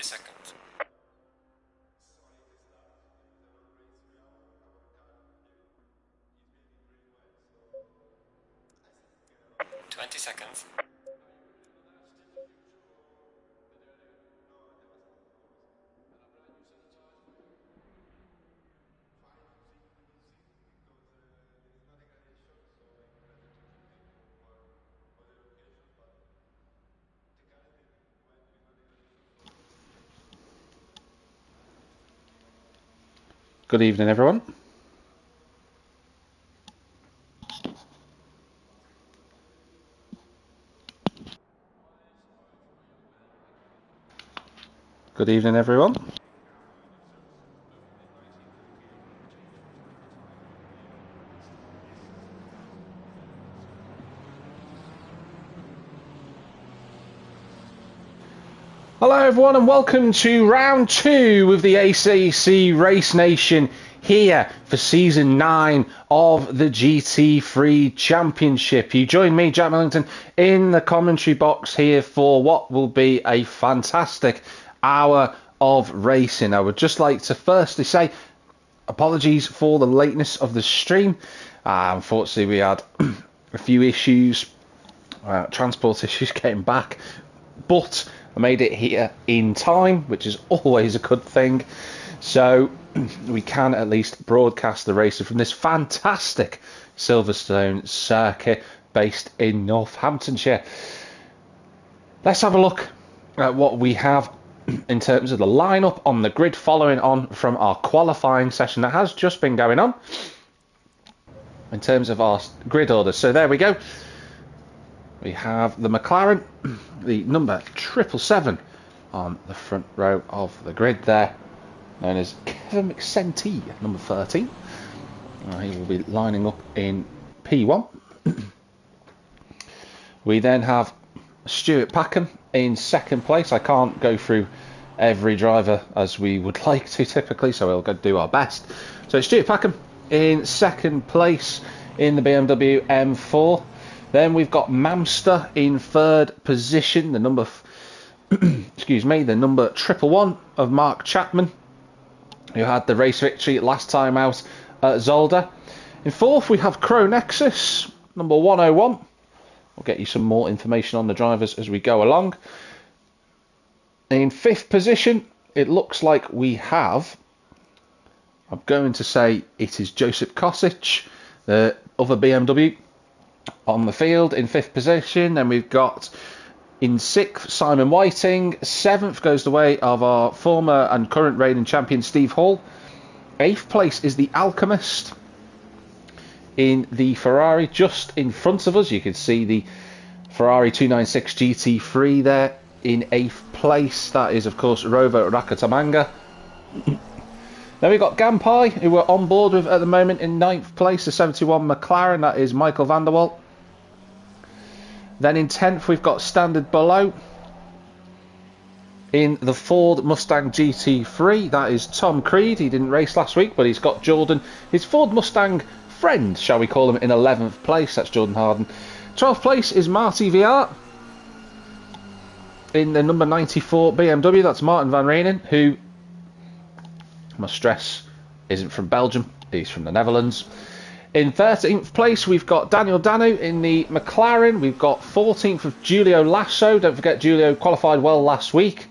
seconds. 20 seconds. Good evening, everyone. Good evening, everyone. Hello, everyone, and welcome to round 2 of the ACC Race Nation here for season 9 of the GT3 Championship. You join me, Jack Millington, in the commentary box here for what will be a fantastic hour of racing. I would just like to firstly say apologies for the lateness of the stream. Unfortunately, we had a few issues, transport issues getting back, but I made it here in time, which is always a good thing. So we can at least broadcast the racing from this fantastic Silverstone circuit based in Northamptonshire. Let's have a look at what we have in terms of the lineup on the grid following on from our qualifying session that has just been going on in terms of our grid order. So there we go. We have the McLaren, the number 777 on the front row of the grid there, known as Kevin McSenty, number 13. He will be lining up in P1. We then have Stuart Packham in second place. I can't go through every driver as we would like to typically, so we'll go do our best. So Stuart Packham in second place in the BMW M4. Then we've got Mamster in third position, the number, excuse me, the number 111 of Mark Chapman, who had the race victory last time out at Zolder. In fourth, we have Crow Nexus, number 101. We'll get you some more information on the drivers as we go along. In fifth position, it looks like we have, I'm going to say it is Joseph Kosic, the other BMW, on the field in fifth position. Then we've got in sixth Simon Whiting. Seventh goes the way of our former and current reigning champion Steve Hall. Eighth place is the Alchemist in the Ferrari just in front of us. You can see the Ferrari 296 GT3 there in eighth place. That is of course Rover Rakatamanga. Then we've got Gampai, who we're on board with at the moment in ninth place, the 71 McLaren, that is Michael van der Walt. Then in 10th, we've got Standard Below. In the Ford Mustang GT3, that is Tom Creed. He didn't race last week, but he's got Jordan, his Ford Mustang friend, shall we call him, in 11th place. That's Jordan Harden. 12th place is Marty VR. In the number 94 BMW, that's Martin van Reenen, who, I must stress, isn't from Belgium, he's from the Netherlands. In 13th place, we've got Daniel Danu in the McLaren. We've got 14th of Giulio Lasso. Don't forget, Giulio qualified well last week,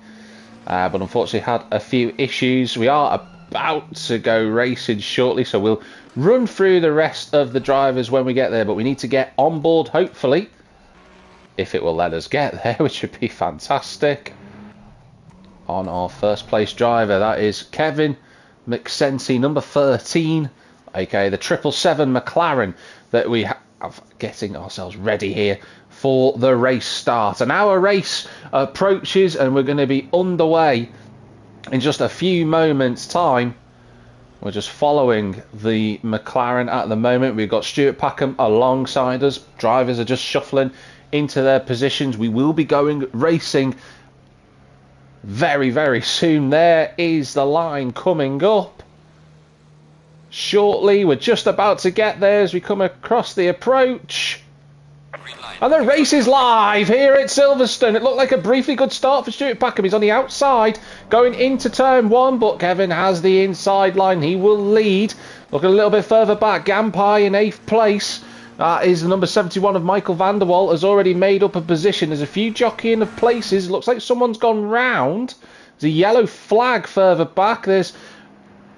but unfortunately had a few issues. We are about to go racing shortly, so we'll run through the rest of the drivers when we get there, but we need to get on board, hopefully, if it will let us get there, which would be fantastic, on our first place driver. That is Kevin McSenty, number 13, aka the 777 McLaren, that we have getting ourselves ready here for the race start. And our race approaches, and we're going to be underway in just a few moments' time. We're just following the McLaren at the moment. We've got Stuart Packham alongside us. Drivers are just shuffling into their positions. We will be going racing very, very soon. There is the line coming up shortly. We're just about to get there as we come across the approach. Green line. And the race is live here at Silverstone. It looked like a briefly good start for Stuart Packham. He's on the outside going into turn 1, but Kevin has the inside line. He will lead. Looking a little bit further back, Gampai in 8th place. That is the number 71 of Michael van der Wal, has already made up a position. There's a few jockeying of places. Looks like someone's gone round. There's a yellow flag further back. There's,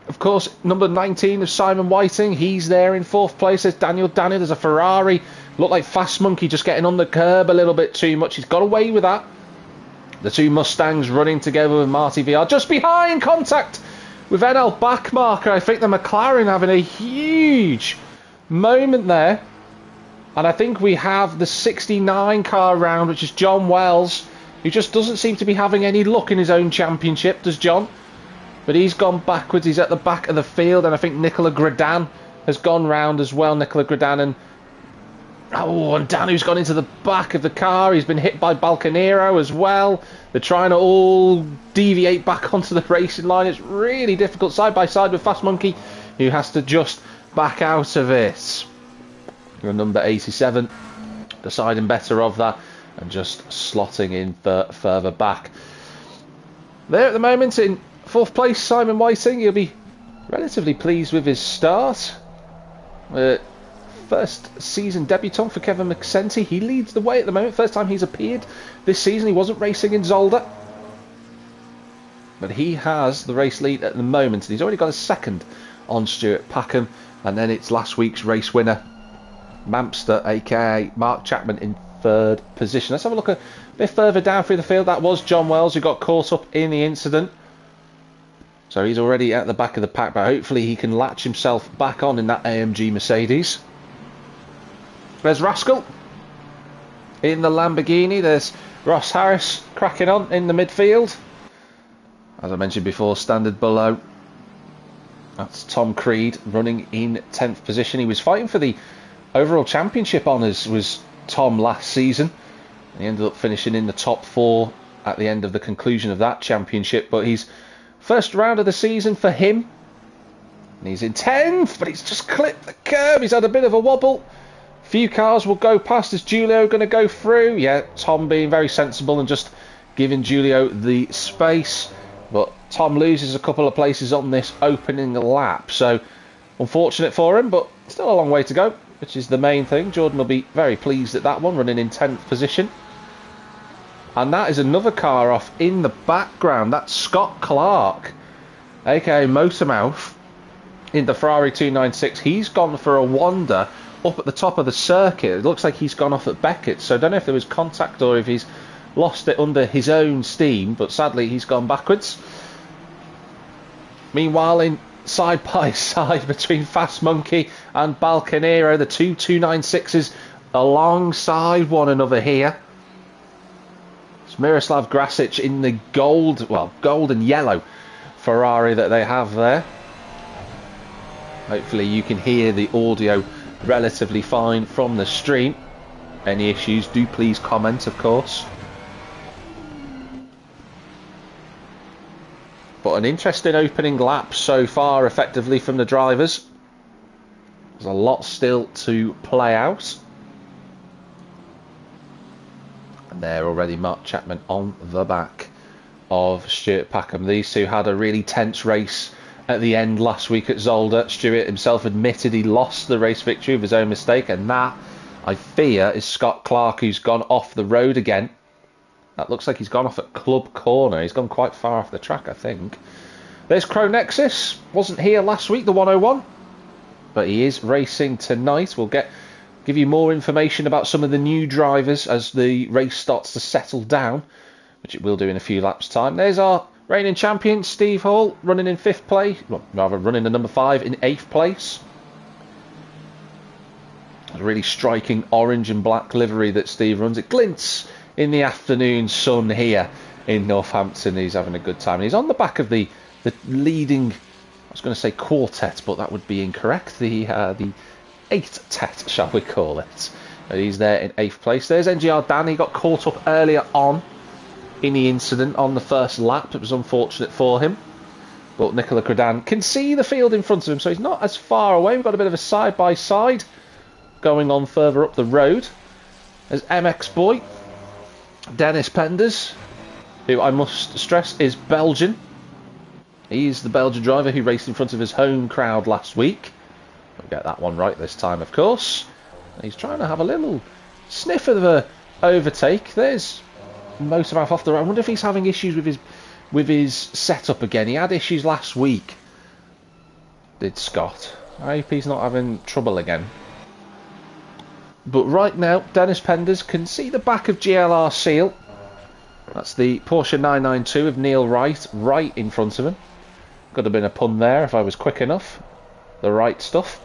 of course, number 19 of Simon Whiting. He's there in 4th place. There's Daniel Daniel. There's a Ferrari. Looked like Fast Monkey just getting on the curb a little bit too much. He's got away with that. The two Mustangs running together with Marty VR. Just behind, contact with NL backmarker. I think the McLaren having a huge moment there. And I think we have the 69 car round, which is John Wells, who just doesn't seem to be having any luck in his own championship, does John? But he's gone backwards. He's at the back of the field. And I think Nicola Gradan has gone round as well. Nicola Gradan and Danu's gone into the back of the car. He's been hit by Balcanero as well. They're trying to all deviate back onto the racing line. It's really difficult side by side with Fast Monkey, who has to just back out of it. You're number 87, deciding better of that and just slotting in further back. There at the moment in 4th place, Simon Whiting. He'll be relatively pleased with his start. First season debutant for Kevin McSenty. He leads the way at the moment. First time he's appeared this season. He wasn't racing in Zolder, but he has the race lead at the moment. He's already got a second on Stuart Packham, and then it's last week's race winner, Mampster, aka Mark Chapman, in 3rd position. Let's have a look a bit further down through the field. That was John Wells, who got caught up in the incident. So he's already at the back of the pack, but hopefully he can latch himself back on in that AMG Mercedes. There's Rascal in the Lamborghini. There's Ross Harris cracking on in the midfield. As I mentioned before, standard below. That's Tom Creed running in 10th position. He was fighting for the overall championship honours, was Tom, last season. He ended up finishing in the top 4 at the end of the conclusion of that championship. But he's first round of the season for him. And he's in 10th, but he's just clipped the curb. He's had a bit of a wobble. Few cars will go past. Is Julio going to go through? Yeah, Tom being very sensible and just giving Julio the space. But Tom loses a couple of places on this opening lap. So, unfortunate for him, but still a long way to go, which is the main thing. Jordan will be very pleased at that one, running in 10th position. And that is another car off in the background. That's Scott Clark, aka Motormouth, in the Ferrari 296. He's gone for a wander up at the top of the circuit. It looks like he's gone off at Beckett, so I don't know if there was contact or if he's lost it under his own steam, but sadly he's gone backwards. Meanwhile, in side by side between Fast Monkey and Balcanero, the two 296s alongside one another here. It's Miroslav Grasic in the gold and yellow Ferrari that they have there. Hopefully you can hear the audio relatively fine from the stream. Any issues, do please comment, of course. But an interesting opening lap so far, effectively, from the drivers. There's a lot still to play out. And there already Mark Chapman on the back of Stuart Packham. These two had a really tense race at the end last week at Zolder. Stuart himself admitted he lost the race victory of his own mistake, and that, I fear, is Scott Clark, who's gone off the road again. That looks like he's gone off at Club Corner. He's gone quite far off the track, I think. There's Crow Nexus. Wasn't here last week, the 101, but he is racing tonight. We'll give you more information about some of the new drivers as the race starts to settle down, which it will do in a few laps' time. There's our reigning champion, Steve Hall, running in 5th place. Well, rather, running the number 5 in 8th place. A really striking orange and black livery that Steve runs. It glints in the afternoon sun here in Northampton. He's having a good time. And he's on the back of the leading, I was going to say quartet, but that would be incorrect. The 8th-tet, shall we call it. And he's there in 8th place. There's NGR Dan. He got caught up earlier on in the incident on the first lap. It was unfortunate for him. But Nicola Credan can see the field in front of him, so he's not as far away. We've got a bit of a side-by-side going on further up the road. There's MX Boy, Dennis Penders, who I must stress is Belgian. He's the Belgian driver who raced in front of his home crowd last week. I'll get that one right this time, of course. He's trying to have a little sniff of a overtake. There's Motormouth off the road. I wonder if he's having issues with his setup again. He had issues last week, did Scott. I hope he's not having trouble again. But right now, Dennis Penders can see the back of GLR Seal. That's the Porsche 992 of Neil Wright, right in front of him. Could have been a pun there if I was quick enough. The right stuff.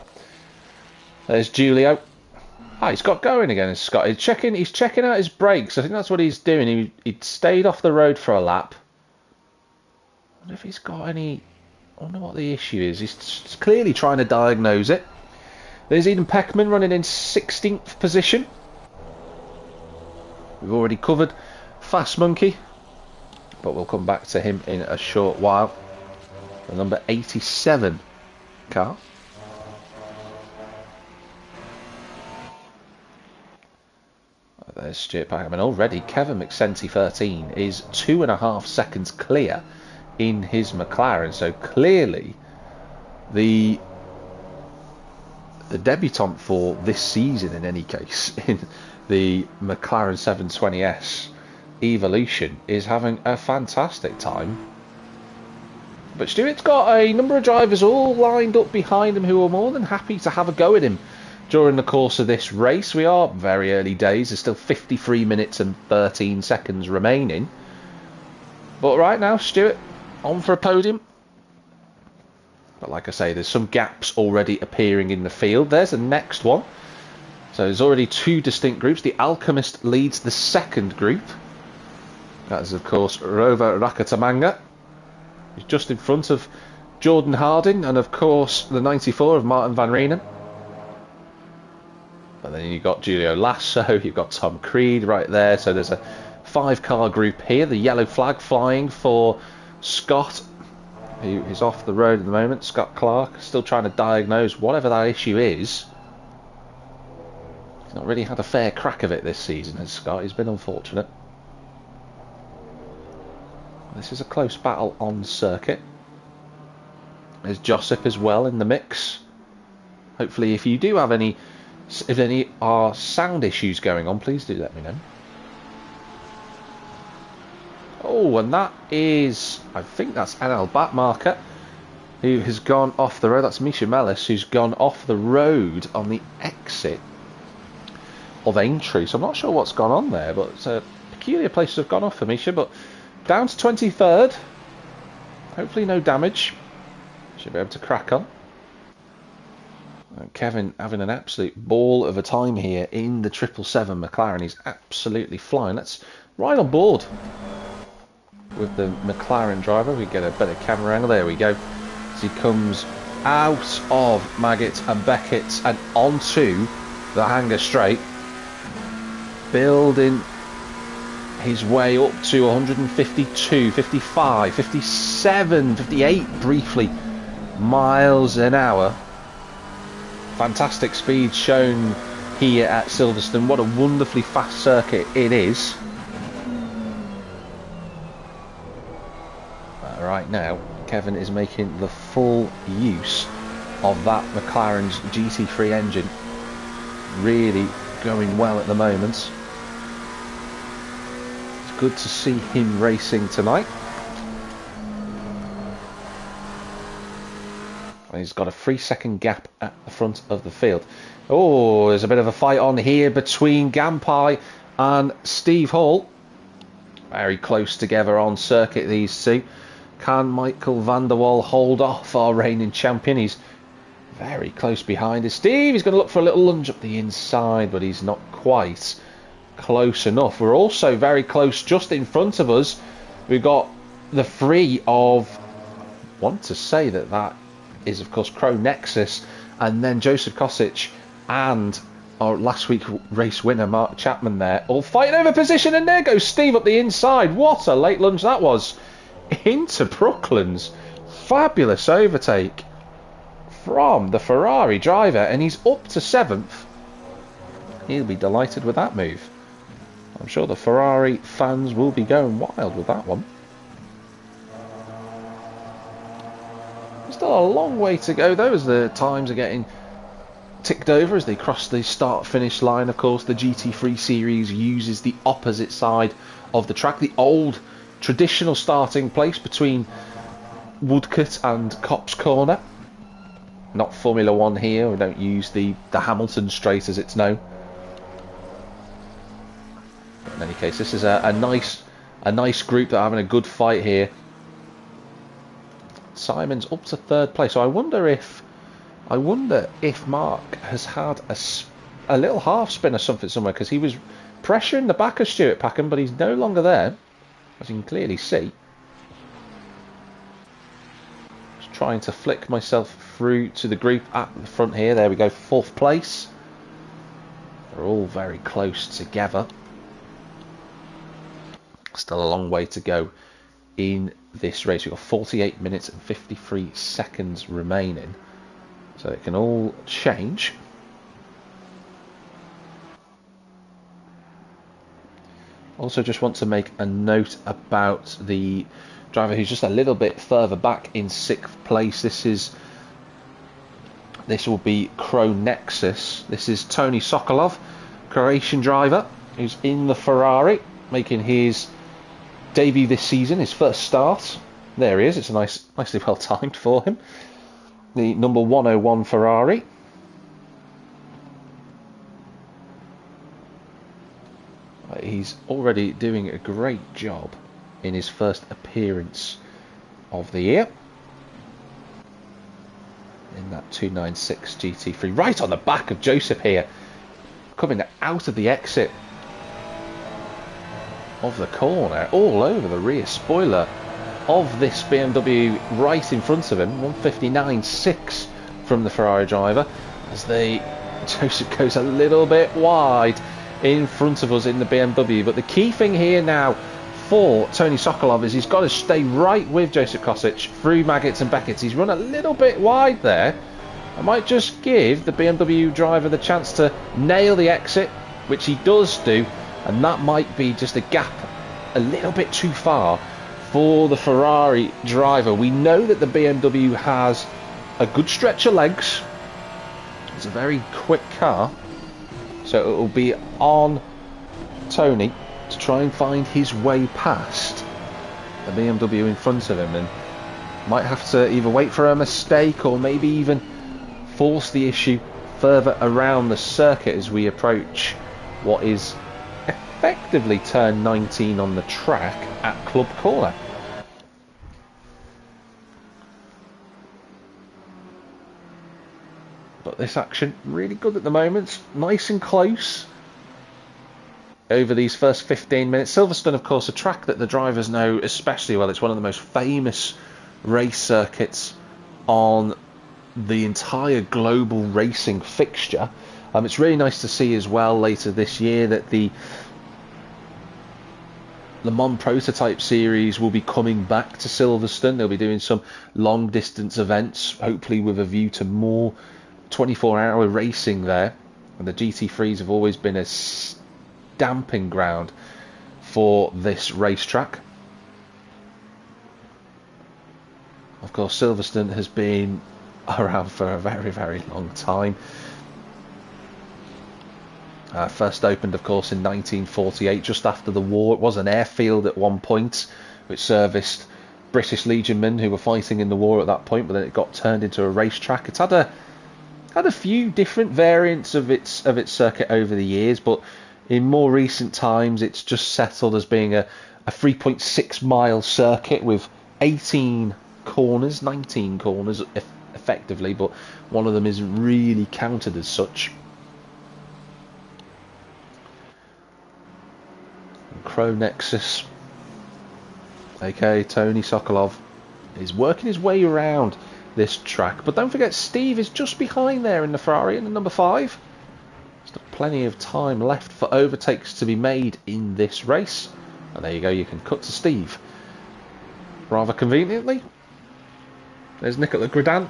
There's Julio. Ah, he's got going again, Scott. He's checking out his brakes. I think that's what he's doing. He stayed off the road for a lap. I wonder if he's got any... I wonder what the issue is. He's clearly trying to diagnose it. There's Eden Peckman running in 16th position. We've already covered Fast Monkey, but we'll come back to him in a short while. The number 87 car. There's Stuart Packman. Already Kevin McSenty 13 is 2.5 seconds clear in his McLaren. So clearly the debutant for this season, in any case, in the McLaren 720S Evolution, is having a fantastic time. But Stuart's got a number of drivers all lined up behind him who are more than happy to have a go at him during the course of this race. We are very early days. There's still 53 minutes and 13 seconds remaining. But right now, Stuart on for a podium. But like I say, there's some gaps already appearing in the field. There's the next one. So there's already two distinct groups. The Alchemist leads the second group. That is, of course, Rover Rakatamanga. He's just in front of Jordan Harding and, of course, the 94 of Martin Van Reenen. And then you've got Julio Lasso, you've got Tom Creed right there. So there's a 5-car group here. The yellow flag flying for Scott, who is off the road at the moment. Scott Clark, still trying to diagnose whatever that issue is. He's not really had a fair crack of it this season, has Scott. He's been unfortunate. This is a close battle on circuit. There's Josip as well in the mix. Hopefully, if you do have any... If any are sound issues going on, please do let me know. Oh, and that is... I think that's NL Backmarker, who has gone off the road. That's Misha Mellis, who's gone off the road on the exit of Aintree. So I'm not sure what's gone on there, but it's a peculiar place to have gone off for Misha. But down to 23rd. Hopefully no damage. Should be able to crack on. Kevin having an absolute ball of a time here in the 777 McLaren. He's absolutely flying. That's right on board with the McLaren driver. We get a better camera angle. There we go. As he comes out of Maggott and Beckett and onto the hangar straight, building his way up to 152, 55, 57, 58 briefly miles an hour. Fantastic speed shown here at Silverstone. What a wonderfully fast circuit it is. Right now, Kevin is making the full use of that McLaren's GT3 engine. Really going well at the moment. It's good to see him racing tonight. He's got a 3-second gap at the front of the field. Oh, there's a bit of a fight on here between Gampai and Steve Hall. Very close together on circuit, these two. Can Michael van der Waal hold off our reigning champion? He's very close behind us. Steve, he's going to look for a little lunge up the inside, but he's not quite close enough. We're also very close just in front of us. We've got the three of... I want to say that is, of course, Crow Nexus, and then Joseph Kosic and our last week race winner Mark Chapman there, all fighting over position, and there goes Steve up the inside. What a late lunge that was into Brooklands. Fabulous overtake from the Ferrari driver, and he's up to 7th. He'll be delighted with that move. I'm sure the Ferrari fans will be going wild with that one. There's still a long way to go though, as the times are getting ticked over as they cross the start-finish line. Of course, the GT3 series uses the opposite side of the track, the old traditional starting place between Woodcote and Copse Corner. Not Formula One here, we don't use the Hamilton Straight as it's known. But in any case, this is a nice group that are having a good fight here. Simon's up to third place, so I wonder if Mark has had a little half spin or something somewhere, because he was pressuring the back of Stuart Packham, but he's no longer there, as you can clearly see. Just trying to flick myself through to the group at the front here. There we go, fourth place. They're all very close together. Still a long way to go in this race. We've got 48 minutes and 53 seconds remaining. So it can all change. Also just want to make a note about the driver who's just a little bit further back in 6th place. This will be Crow Nexus. This is Tony Sokolov, Croatian driver, who's in the Ferrari, making his debut this season, his first start. There he is. It's nicely well timed for him. The number 101 Ferrari. He's already doing a great job in his first appearance of the year in that 296 GT3, right on the back of Joseph here, coming out of the exit of the corner, all over the rear spoiler of this BMW, right in front of him. 159.6 from the Ferrari driver, as Joseph goes a little bit wide in front of us in the BMW. But the key thing here now for Tony Sokolov is he's got to stay right with Joseph Kosic through Maggots and Beckett. He's run a little bit wide there. I might just give the BMW driver the chance to nail the exit, which he does do, and that might be just a gap a little bit too far for the Ferrari driver. We know that the BMW has a good stretch of legs. It's a very quick car, so it will be on Tony to try and find his way past the BMW in front of him, and might have to either wait for a mistake or maybe even force the issue further around the circuit as we approach what is effectively turn 19 on the track at Club Corner. But this action really good at the moment, nice and close over these first 15 minutes. Silverstone, of course, a track that the drivers know especially well. It's one of the most famous race circuits on the entire global racing fixture. It's really nice to see as well later this year that the Le Mans Prototype Series will be coming back to Silverstone. They'll be doing some long distance events, hopefully with a view to more 24-hour racing there. And the GT3s have always been a stamping ground for this racetrack. Of course, Silverstone has been around for a very, very long time. First opened, of course, in 1948, just after the war. It was an airfield at one point, which serviced British legionmen who were fighting in the war at that point, but then it got turned into a racetrack. It's had a few different variants of its circuit over the years, but in more recent times it's just settled as being a 3.6 mile circuit with 18 corners, 19 corners effectively, but one of them isn't really counted as such. Crow Nexus, aka Tony Sokolov, is working his way around this track, but don't forget Steve is just behind there in the Ferrari in the number 5. Still plenty of time left for overtakes to be made in this race, and there you go, you can cut to Steve rather conveniently. There's Nicola Gredin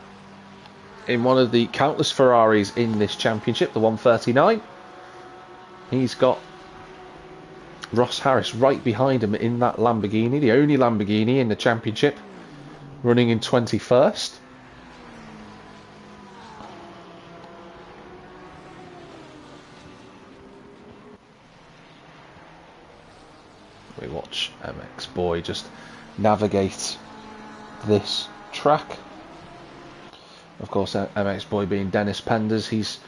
in one of the countless Ferraris in this championship, the 139. He's got Ross Harris right behind him in that Lamborghini, the only Lamborghini in the championship, running in 21st. We watch MX Boy just navigate this track. Of course, MX Boy being Dennis Penders, he's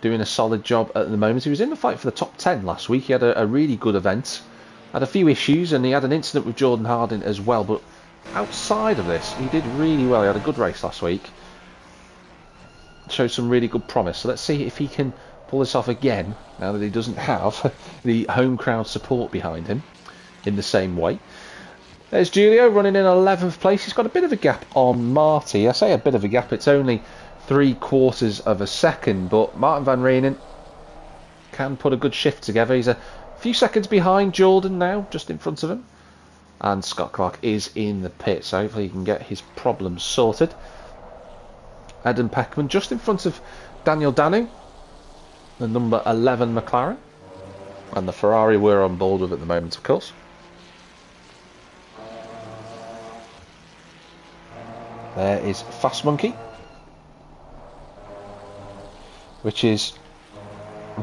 doing a solid job at the moment. He was in the fight for the top 10 last week. He had a really good event. Had a few issues, and he had an incident with Jordan Harding as well. But outside of this, he did really well. He had a good race last week. Showed some really good promise. So let's see if he can pull this off again, now that he doesn't have the home crowd support behind him in the same way. There's Julio running in 11th place. He's got a bit of a gap on Marty. I say a bit of a gap, it's only 3/4 of a second, but Martin van Reenen can put a good shift together. He's a few seconds behind Jordan now, just in front of him. And Scott Clark is in the pit, so hopefully he can get his problems sorted. Adam Peckman just in front of Daniel Danu, the number 11 McLaren, and the Ferrari we're on board with at the moment, of course. There is Fast Monkey, which is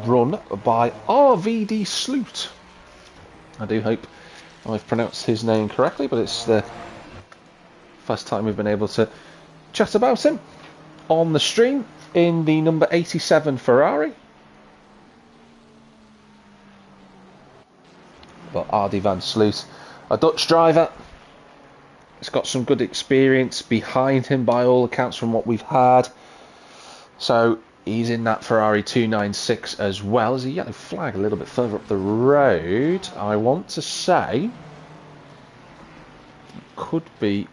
run by RVD Sloot. I do hope I've pronounced his name correctly, but it's the first time we've been able to chat about him on the stream in the number 87 Ferrari. But RD Van Sloot, a Dutch driver, he's got some good experience behind him by all accounts from what we've had. So he's in that Ferrari 296 as well. There's a yellow flag a little bit further up the road. I want to say could be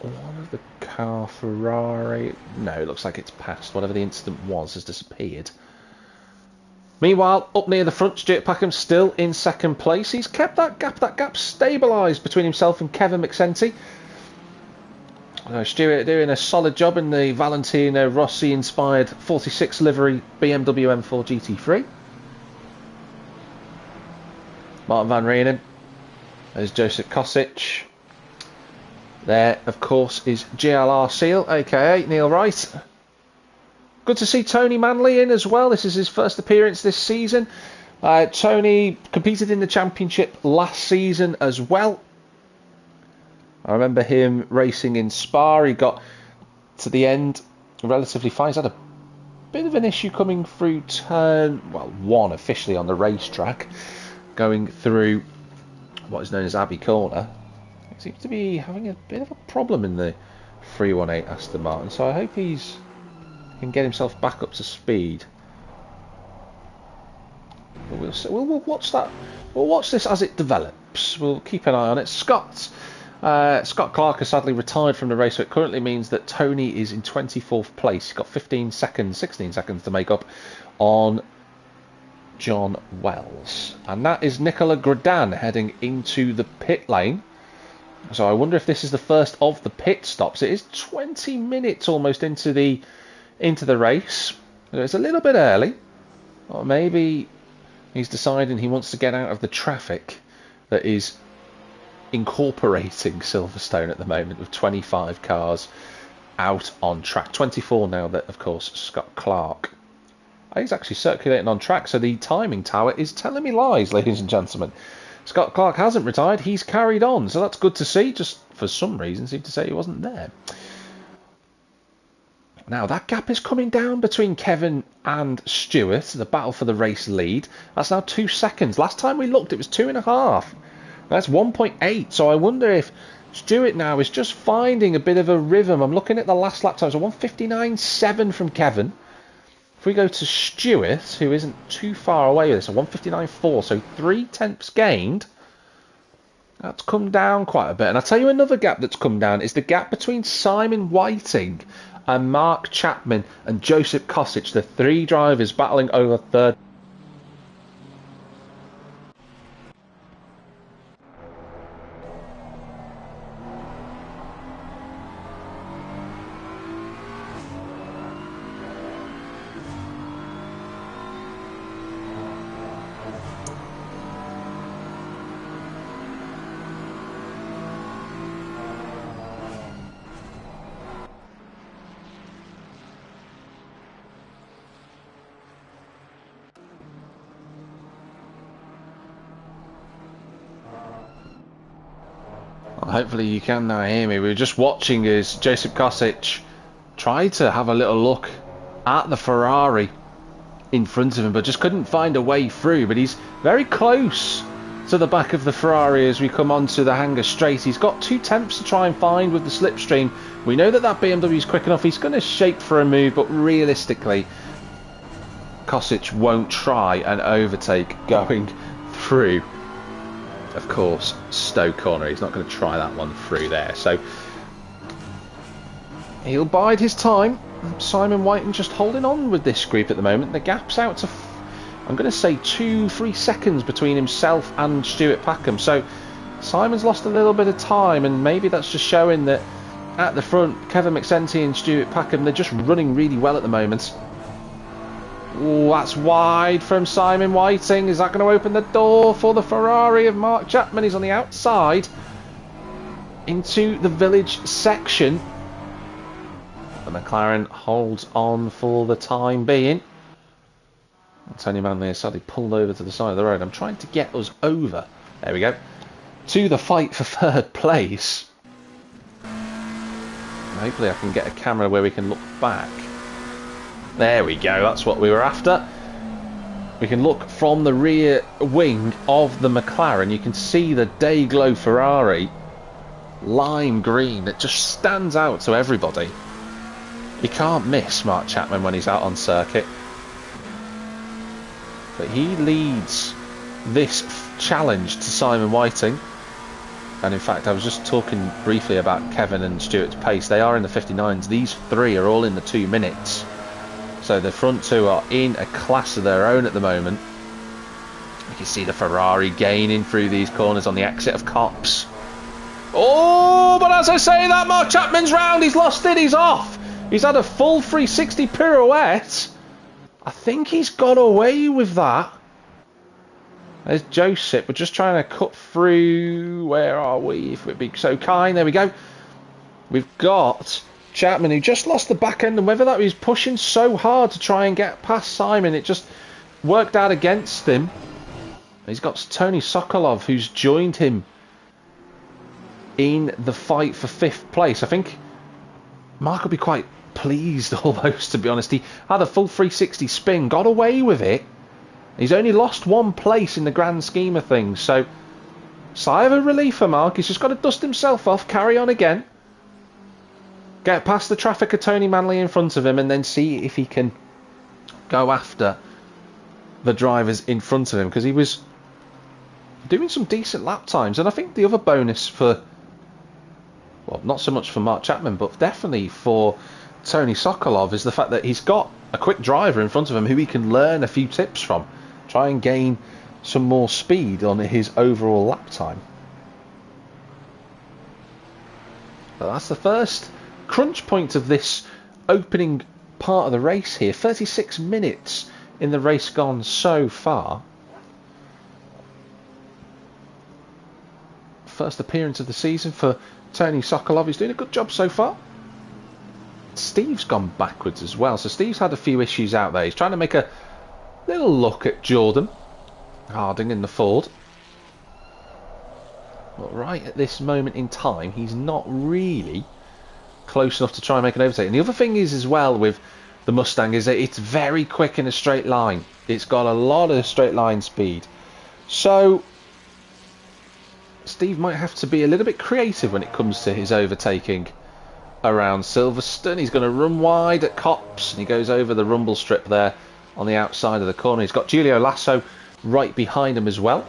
one of the car Ferrari. No, it looks like it's passed. Whatever the incident was has disappeared. Meanwhile, up near the front, Stuart Packham still in second place. He's kept that gap stabilised between himself and Kevin McSenty. Stuart doing a solid job in the Valentino Rossi inspired 46 livery BMW M4 GT3. Martin van Reenen. There's Joseph Kosic. There, of course, is GLR Seal, aka Neil Wright. Good to see Tony Manley in as well. This is his first appearance this season. Tony competed in the championship last season as well. I remember him racing in Spa. He got to the end relatively fine. He's had a bit of an issue coming through turn, well, 1 officially on the racetrack, going through what is known as Abbey Corner. He seems to be having a bit of a problem in the 318 Aston Martin, so I hope he can get himself back up to speed. But we'll watch that. We'll watch this as it develops. We'll keep an eye on it. Scott Clark has sadly retired from the race, so it currently means that Tony is in 24th place. He's got 16 seconds to make up on John Wells. And that is Nicola Gradan heading into the pit lane. So I wonder if this is the first of the pit stops. It is 20 minutes almost into the race. It's a little bit early. Or maybe he's deciding he wants to get out of the traffic that is incorporating Silverstone at the moment, with 25 cars out on track. 24 now that, of course, Scott Clark. He's actually circulating on track, so the timing tower is telling me lies, ladies and gentlemen. Scott Clark hasn't retired, he's carried on, so that's good to see. Just for some reason seemed to say he wasn't there. Now that gap is coming down between Kevin and Stewart, the battle for the race lead. That's now 2 seconds. Last time we looked it was 2.5. That's 1.8, so I wonder if Stewart now is just finding a bit of a rhythm. I'm looking at the last lap times, so 1:59.7 from Kevin. If we go to Stewart, who isn't too far away with this, a 1:59.4, so 3/10 gained. That's come down quite a bit. And I'll tell you another gap that's come down is the gap between Simon Whiting and Mark Chapman and Joseph Kosic, the 3 drivers battling over third. Hopefully you can now hear me. We were just watching as Josip Kosic tried to have a little look at the Ferrari in front of him, but just couldn't find a way through. But he's very close to the back of the Ferrari as we come onto the hangar straight. He's got 2 tenths to try and find with the slipstream. We know that BMW is quick enough. He's going to shape for a move, but realistically, Kosic won't try and overtake going through, of course, Stowe corner. He's not going to try that one through there. So he'll bide his time. Simon Whiting just holding on with this group at the moment. The gap's out to, I'm going to say, 2-3 seconds between himself and Stuart Packham. So Simon's lost a little bit of time, and maybe that's just showing that at the front, Kevin McSenty and Stuart Packham, they're just running really well at the moment. Ooh, that's wide from Simon Whiting. Is that going to open the door for the Ferrari of Mark Chapman? He's on the outside into the village section. The McLaren holds on for the time being. Tony Manley has sadly pulled over to the side of the road. I'm trying to get us over, there we go, to the fight for third place. Hopefully I can get a camera where we can look back. There we go, that's what we were after. We can look from the rear wing of the McLaren. You can see the Dayglow Ferrari, lime green, that just stands out to everybody. You can't miss Mark Chapman when he's out on circuit. But he leads this challenge to Simon Whiting. And in fact, I was just talking briefly about Kevin and Stuart's pace. They are in the 59s. These 3 are all in the 2 minutes. So the front 2 are in a class of their own at the moment. You can see the Ferrari gaining through these corners on the exit of Copse. Oh, but as I say that, Mark Chapman's round. He's lost it. He's off. He's had a full 360 pirouette. I think he's got away with that. There's Joseph. We're just trying to cut through. Where are we? If we'd be so kind. There we go. We've got Chapman, who just lost the back end, and whether that was pushing so hard to try and get past Simon, it just worked out against him. He's got Tony Sokolov, who's joined him in the fight for 5th place. I think Mark will be quite pleased almost, to be honest. He had a full 360 spin, got away with it. He's only lost 1 place in the grand scheme of things, so sigh of a relief for Mark. He's just got to dust himself off, carry on again, get past the traffic of Tony Manley in front of him, and then see if he can go after the drivers in front of him, because he was doing some decent lap times. And I think the other bonus for, well, not so much for Mark Chapman, but definitely for Tony Sokolov, is the fact that he's got a quick driver in front of him who he can learn a few tips from, try and gain some more speed on his overall lap time. But that's the first crunch point of this opening part of the race here. 36 minutes in the race gone so far. First appearance of the season for Tony Sokolov. He's doing a good job so far. Steve's gone backwards as well, so Steve's had a few issues out there. He's trying to make a little look at Jordan Harding in the Ford, but right at this moment in time he's not really close enough to try and make an overtake. And the other thing is as well with the Mustang is that it's very quick in a straight line. It's got a lot of straight line speed, so Steve might have to be a little bit creative when it comes to his overtaking around Silverstone. He's going to run wide at Copse, and he goes over the rumble strip there on the outside of the corner. He's got Giulio Lasso right behind him as well.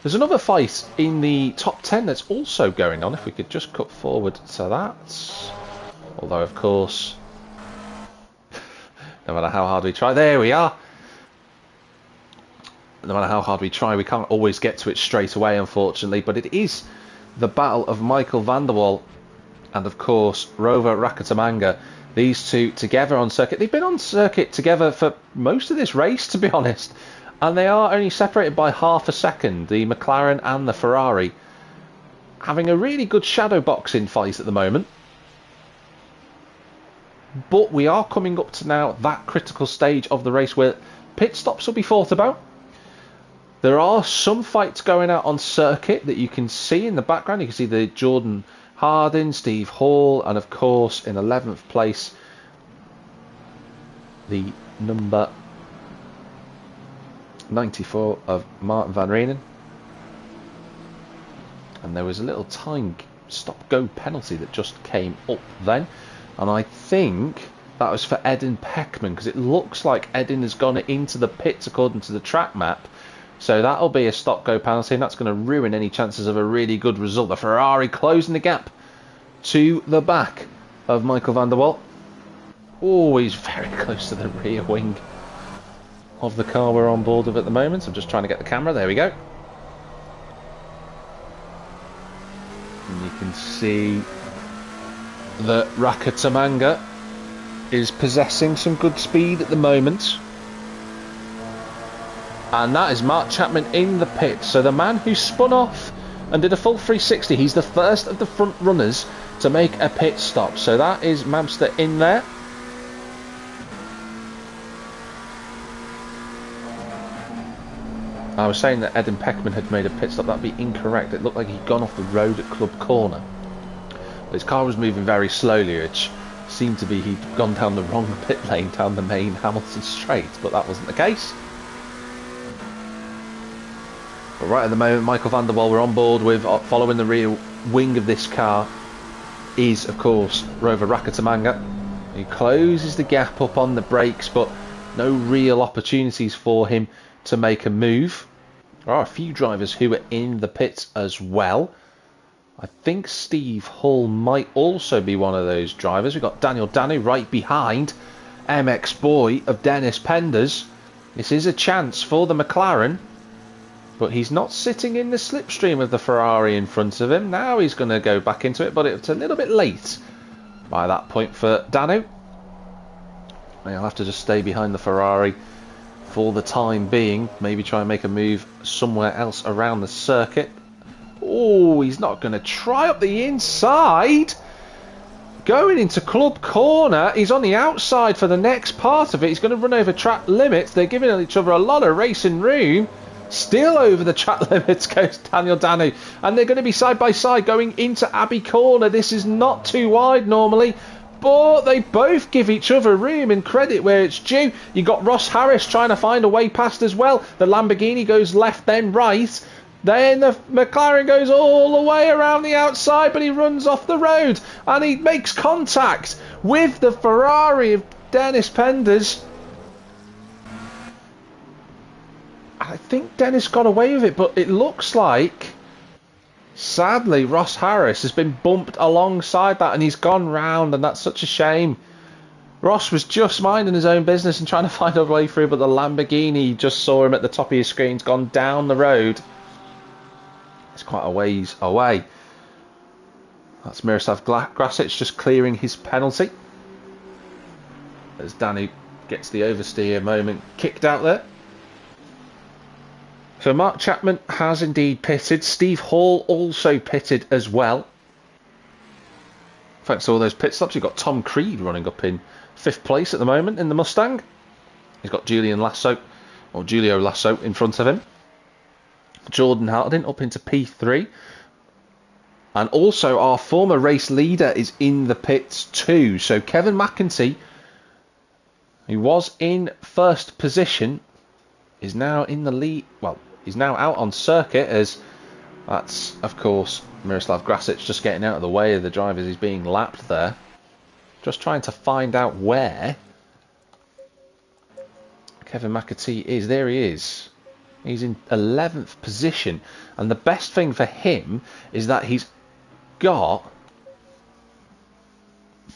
There's another fight in the top 10 that's also going on. If we could just cut forward to that. Although, of course, no matter how hard we try, there we are. No matter how hard we try, we can't always get to it straight away, unfortunately. But it is the battle of Michael van der Waal and, of course, Rover Rakatamanga. These two together on circuit. They've been on circuit together for most of this race, to be honest. And they are only separated by half a second. The McLaren and the Ferrari having a really good shadow boxing fight at the moment. But we are coming up to now that critical stage of the race where pit stops will be thought about. There are some fights going out on circuit that you can see in the background. You can see the Jordan Harding, Steve Hall, and of course in 11th place, the number 94 of Martin van Reenen. And there was a little time stop-go penalty that just came up then. And I think that was for Edin Peckman, because it looks like Edin has gone into the pits according to the track map. So that'll be a stop-go penalty, and that's going to ruin any chances of a really good result. The Ferrari closing the gap to the back of Michael van der Walt. Oh, he's very close to the rear wing of the car we're on board with at the moment. I'm just trying to get the camera. There we go. And you can see that Rakatamanga is possessing some good speed at the moment. And that is Mark Chapman in the pit. So the man who spun off and did a full 360, he's the first of the front runners to make a pit stop. So that is Mamster in there. I was saying that Edin Peckman had made a pit stop. That'd be incorrect. It looked like he'd gone off the road at Club Corner. But his car was moving very slowly, which seemed to be he'd gone down the wrong pit lane, down the main Hamilton straight, but that wasn't the case. But right at the moment, Michael van der Wal we're on board with, following the rear wing of this car, is of course Rover Rakatamanga. He closes the gap up on the brakes, but no real opportunities for him to make a move. There are a few drivers who are in the pits as well. I think Steve Hull might also be one of those drivers. We've got Daniel Danu right behind MX Boy of Dennis Penders. This is a chance for the McLaren, but he's not sitting in the slipstream of the Ferrari in front of him. Now he's going to go back into it, but it's a little bit late by that point for Danu. He'll have to just stay behind the Ferrari for the time being. Maybe try and make a move somewhere else around the circuit. Oh, he's not going to try up the inside. Going into Club Corner. He's on the outside for the next part of it. He's going to run over track limits. They're giving each other a lot of racing room. Still over the track limits goes Daniel Danu. And they're going to be side by side going into Abbey Corner. This is not too wide normally, but they both give each other room and credit where it's due. You got Ross Harris trying to find a way past as well. The Lamborghini goes left, then right. Then the McLaren goes all the way around the outside, but he runs off the road and he makes contact with the Ferrari of Dennis Penders. I think Dennis got away with it, but it looks like, sadly, Ross Harris has been bumped alongside that and he's gone round, and that's such a shame. Ross was just minding his own business and trying to find a way through, but the Lamborghini just saw him at the top of his screen, gone down the road. It's quite a ways away. That's Miroslav Grasic just clearing his penalty as Danu gets the oversteer moment kicked out there. So Mark Chapman has indeed pitted. Steve Hall also pitted as well. Thanks to all those pit stops, you've got Tom Creed running up in 5th place at the moment in the Mustang. He's got Julio Lasso in front of him. Jordan Harding up into P3. And also our former race leader is in the pits too. So Kevin McEntee, who was in 1st position, is now in the lead. Well, he's now out on circuit, as that's, of course, Miroslav Grasic just getting out of the way of the drivers. He's being lapped there. Just trying to find out where Kevin McEntee is. There he is. He's in 11th position. And the best thing for him is that he's got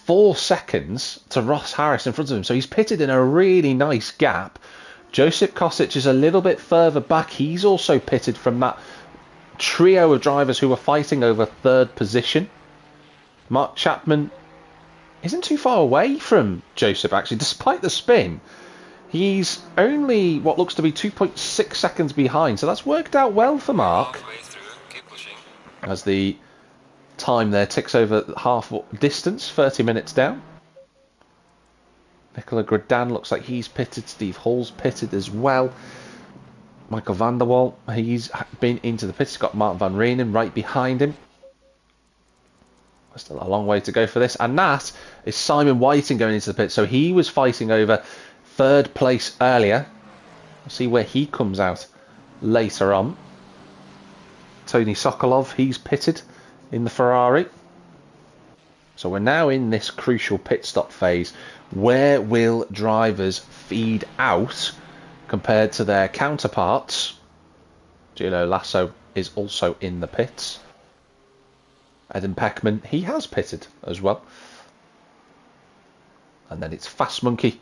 4 seconds to Ross Harris in front of him. So he's pitted in a really nice gap. Josip Kosic is a little bit further back. He's also pitted from that trio of drivers who were fighting over 3rd position. Mark Chapman isn't too far away from Josip, actually, despite the spin. He's only what looks to be 2.6 seconds behind, so that's worked out well for Mark. As the time there ticks over half distance, 30 minutes down. Nicola Gradan looks like he's pitted. Steve Hall's pitted as well. Michael van der Waal, he's been into the pits. He's got Martin van Reenen right behind him. Still a long way to go for this. And that is Simon Whiting going into the pits. So he was fighting over third place earlier. We'll see where he comes out later on. Tony Sokolov, he's pitted in the Ferrari. So we're now in this crucial pit stop phase. Where will drivers feed out compared to their counterparts? Gilo Lasso is also in the pits. Adam Peckman, he has pitted as well. And then it's Fast Monkey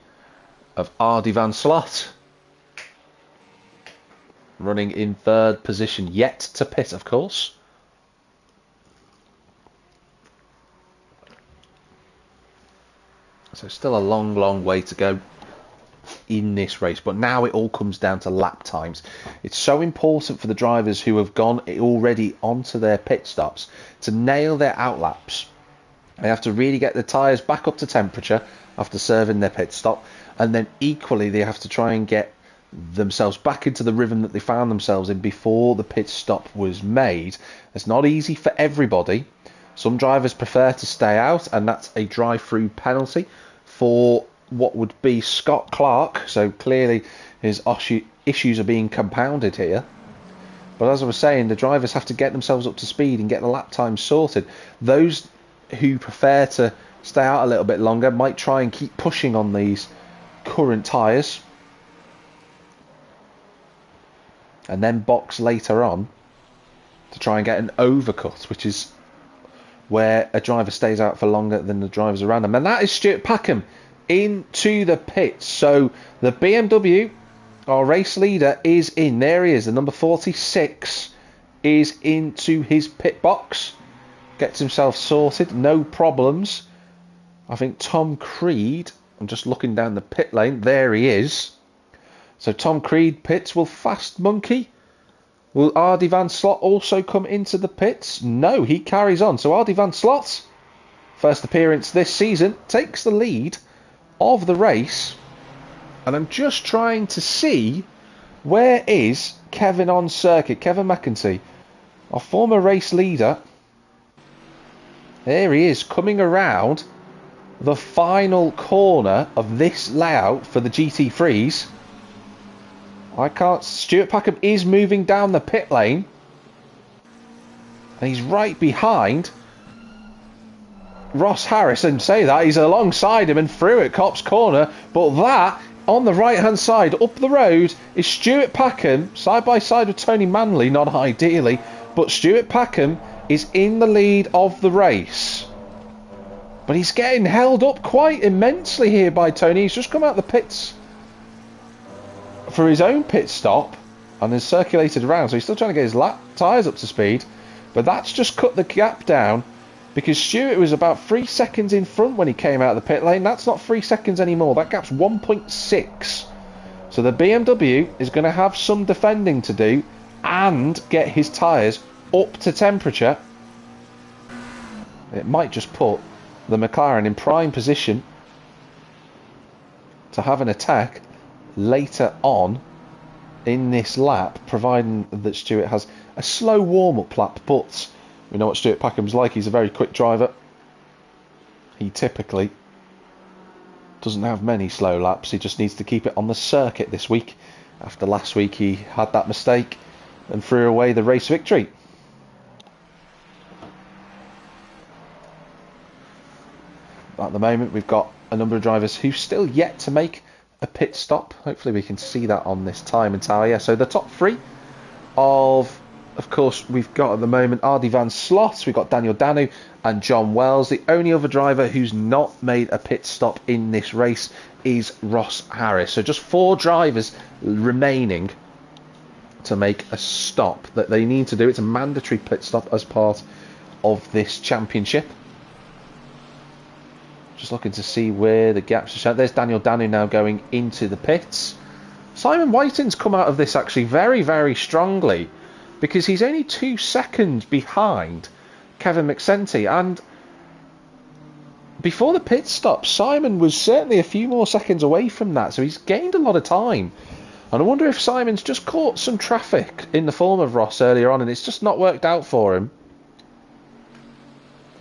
of Ardy van Slot. Running in third position, yet to pit, of course. So still a long, long way to go in this race. But now it all comes down to lap times. It's so important for the drivers who have gone already onto their pit stops to nail their outlaps. They have to really get the tyres back up to temperature after serving their pit stop. And then equally they have to try and get themselves back into the rhythm that they found themselves in before the pit stop was made. It's not easy for everybody. Some drivers prefer to stay out, and that's a drive-through penalty for what would be Scott Clark. So clearly his issues are being compounded here. But as I was saying, the drivers have to get themselves up to speed and get the lap time sorted. Those who prefer to stay out a little bit longer might try and keep pushing on these current tyres and then box later on to try and get an overcut, which is where a driver stays out for longer than the drivers around them. And that is Stuart Packham into the pits. So the BMW, our race leader, is in. There he is. The number 46 is into his pit box. Gets himself sorted. No problems. I think Tom Creed, I'm just looking down the pit lane. There he is. So Tom Creed pits. Will Fast Monkey, will Ardy van Slot also come into the pits? No, he carries on. So Ardy van Slot, first appearance this season, takes the lead of the race. And I'm just trying to see, where is Kevin on circuit? Kevin McEntee, our former race leader. There he is, coming around the final corner of this layout for the GT3s. I can't... Stuart Packham is moving down the pit lane. And he's right behind Ross Harris. And say that, he's alongside him and through at Copse Corner. But that, on the right-hand side, up the road, is Stuart Packham, side by side with Tony Manley, not ideally. But Stuart Packham is in the lead of the race. But he's getting held up quite immensely here by Tony. He's just come out the pits for his own pit stop and has circulated around, so he's still trying to get his tyres up to speed, but that's just cut the gap down because Stewart was about 3 seconds in front when he came out of the pit lane. That's not 3 seconds anymore, that gap's 1.6. So the BMW is going to have some defending to do and get his tyres up to temperature. It might just put the McLaren in prime position to have an attack later on in this lap, providing that Stewart has a slow warm-up lap. But we know what Stuart Packham's like. He's a very quick driver. He typically doesn't have many slow laps. He just needs to keep it on the circuit this week. After last week he had that mistake and threw away the race victory. At the moment we've got a number of drivers who've still yet to make a pit stop. Hopefully we can see that on this time and tower. Yeah, so the top three of course we've got at the moment Ardy van Slot, we've got Daniel Danu and John Wells. The only other driver who's not made a pit stop in this race is Ross Harris. So just 4 drivers remaining to make a stop that they need to do. It's a mandatory pit stop as part of this championship. Just looking to see where the gaps are shown. There's Daniel Danu now going into the pits. Simon Whiting's come out of this actually very, very strongly because he's only 2 seconds behind Kevin McEntee. And before the pit stop, Simon was certainly a few more seconds away from that. So he's gained a lot of time. And I wonder if Simon's just caught some traffic in the form of Ross earlier on and it's just not worked out for him.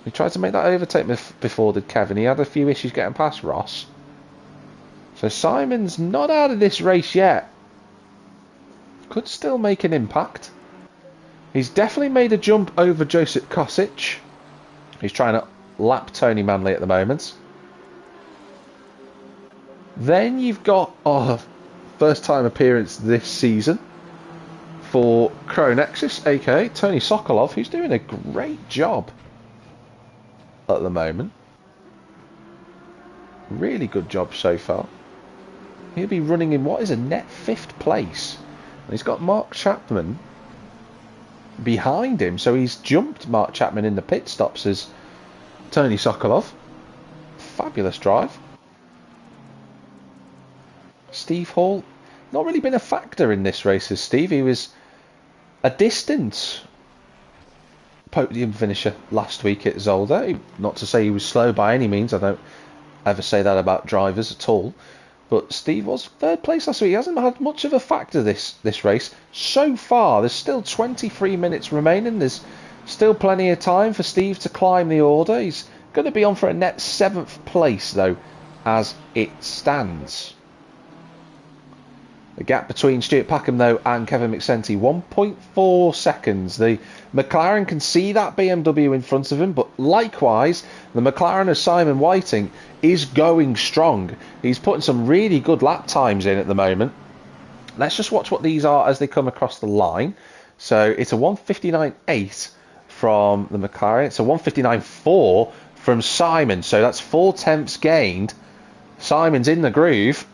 He tried to make that overtake before, did Kevin. He had a few issues getting past Ross. So Simon's not out of this race yet. Could still make an impact. He's definitely made a jump over Joseph Kosic. He's trying to lap Tony Manley at the moment. Then you've got our first time appearance this season for Cronexus, aka Tony Sokolov, who's doing a great job at the moment. Really good job so far. He'll be running in what is a net 5th place. And he's got Mark Chapman behind him, so he's jumped Mark Chapman in the pit stops as Tony Sokolov. Fabulous drive. Steve Hall, not really been a factor in this race as Steve. He was a distant podium finisher last week at Zolder. Not to say he was slow by any means. I don't ever say that about drivers at all. But Steve was 3rd place last week. He hasn't had much of a factor this race. So far, there's still 23 minutes remaining. There's still plenty of time for Steve to climb the order. He's going to be on for a net 7th place, though, as it stands. The gap between Stuart Packham, though, and Kevin McSenty, 1.4 seconds. The McLaren can see that BMW in front of him, but likewise, the McLaren of Simon Whiting is going strong. He's putting some really good lap times in at the moment. Let's just watch what these are as they come across the line. So it's a 1:59.8 from the McLaren. It's a 1:59.4 from Simon. So that's 4 tenths gained. Simon's in the groove.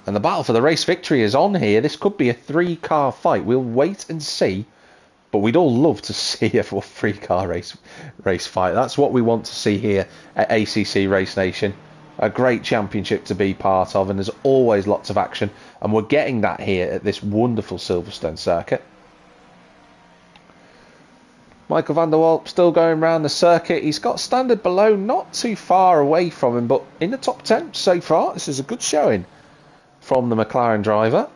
And the battle for the race victory is on here. This could be a 3-car fight. We'll wait and see. But we'd all love to see a 3-car race fight. That's what we want to see here at ACC Race Nation. A great championship to be part of. And there's always lots of action. And we're getting that here at this wonderful Silverstone circuit. Michael van der Walt still going around the circuit. He's got standard below, not too far away from him. But in the top 10 so far. This is a good showing from the McLaren driver.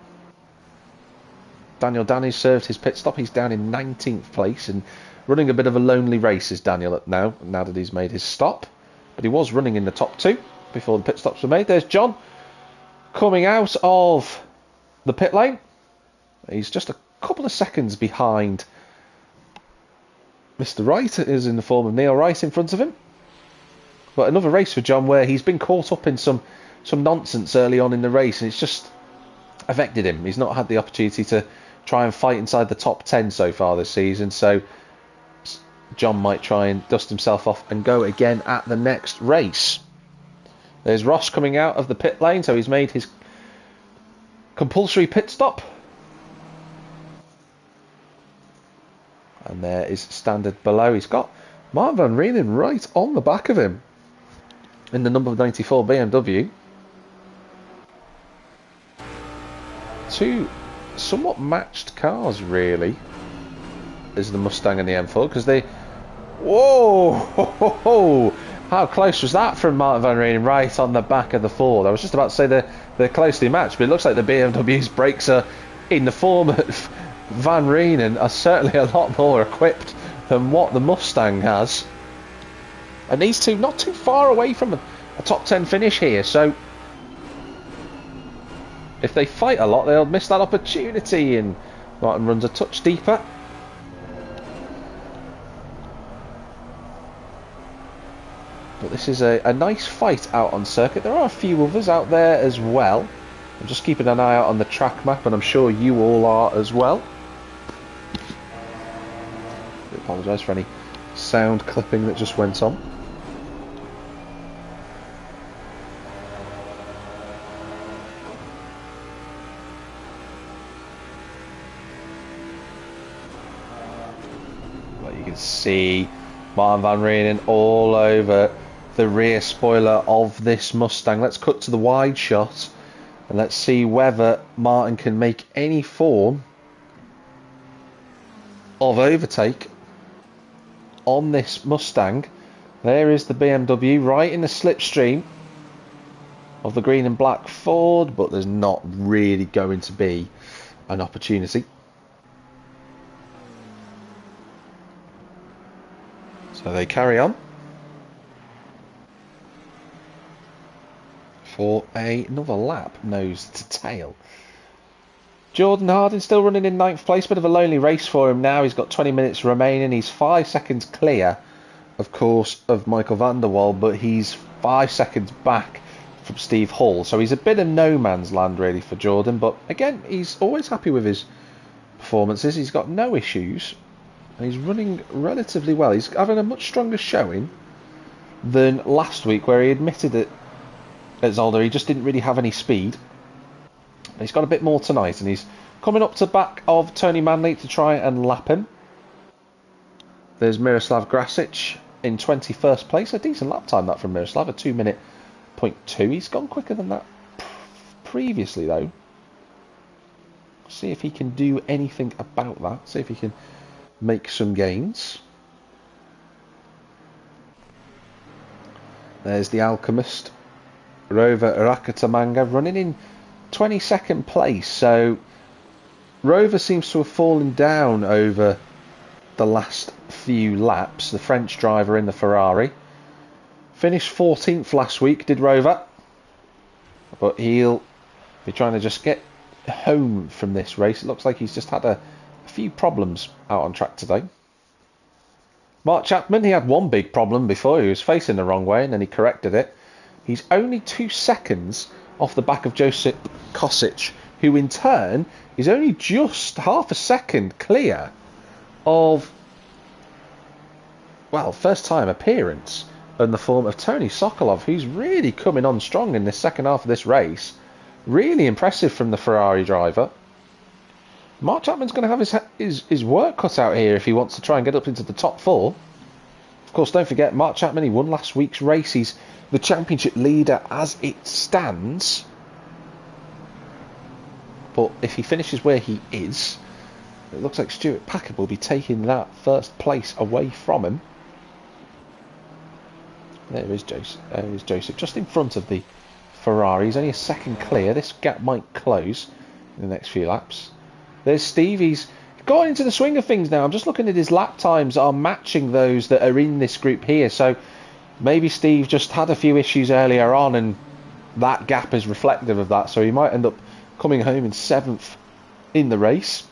Daniel Danny served his pit stop. He's down in 19th place and running a bit of a lonely race is Daniel at now that he's made his stop. But he was running in the top 2 before the pit stops were made. There's John coming out of the pit lane. He's just a couple of seconds behind Mr. Wright, is in the form of Neil Wright in front of him. But another race for John where he's been caught up in some nonsense early on in the race and it's just affected him. He's not had the opportunity to try and fight inside the top 10 so far this season, so John might try and dust himself off and go again at the next race. There's Ross coming out of the pit lane, so he's made his compulsory pit stop. And there is standard below. He's got Martin van Reenen right on the back of him in the number 94 BMW. 2 somewhat matched cars, really, is the Mustang and the M4, because they... Whoa! How close was that from Martin van Reenen right on the back of the Ford? I was just about to say they're closely matched, but it looks like the BMW's brakes are, in the form of Van Reenen, are certainly a lot more equipped than what the Mustang has. And these two not too far away from a top 10 finish here, so if they fight a lot, they'll miss that opportunity, and Martin runs a touch deeper. But this is a nice fight out on circuit. There are a few others out there as well. I'm just keeping an eye out on the track map, and I'm sure you all are as well. I apologise for any sound clipping that just went on. See Martin van Reenen all over the rear spoiler of this Mustang. Let's cut to the wide shot and let's see whether Martin can make any form of overtake on this Mustang. There is the BMW right in the slipstream of the green and black Ford, but there's not really going to be an opportunity. So they carry on for another lap, nose to tail. Jordan Harding still running in 9th place, bit of a lonely race for him now. He's got 20 minutes remaining. He's 5 seconds clear, of course, of Michael van der Waal, but he's 5 seconds back from Steve Hall. So he's a bit of no man's land really for Jordan, but again, he's always happy with his performances. He's got no issues and he's running relatively well. He's having a much stronger showing than last week, where he admitted that at Zolder he just didn't really have any speed. He's got a bit more tonight, and he's coming up to back of Tony Manley to try and lap him. There's Miroslav Grasic in 21st place. A decent lap time that from Miroslav, a 2:02. He's gone quicker than that previously though. See if he can do anything about that. See if he can make some gains. There's the Alchemist, Rover Rakatamanga, running in 22nd place. So Rover seems to have fallen down over the last few laps. The French driver in the Ferrari finished 14th last week, did Rover, but he'll be trying to just get home from this race. It looks like he's just had a few problems out on track today. Mark Chapman, he had one big problem before. He was facing the wrong way and then he corrected it. He's only 2 seconds off the back of Josip Kosic, who in turn is only just half a second clear of, well, first time appearance in the form of Tony Sokolov, who's really coming on strong in this second half of this race. Really impressive from the Ferrari driver. Mark Chapman's going to have his work cut out here if he wants to try and get up into the top 4. Of course, don't forget, Mark Chapman, he won last week's race. He's the championship leader as it stands. But if he finishes where he is, it looks like Stuart Packard will be taking that first place away from him. There is Joseph, just in front of the Ferrari. He's only a second clear. This gap might close in the next few laps. There's Steve. He's got into the swing of things now. I'm just looking at his lap times are matching those that are in this group here. So maybe Steve just had a few issues earlier on and that gap is reflective of that. So he might end up coming home in 7th in the race.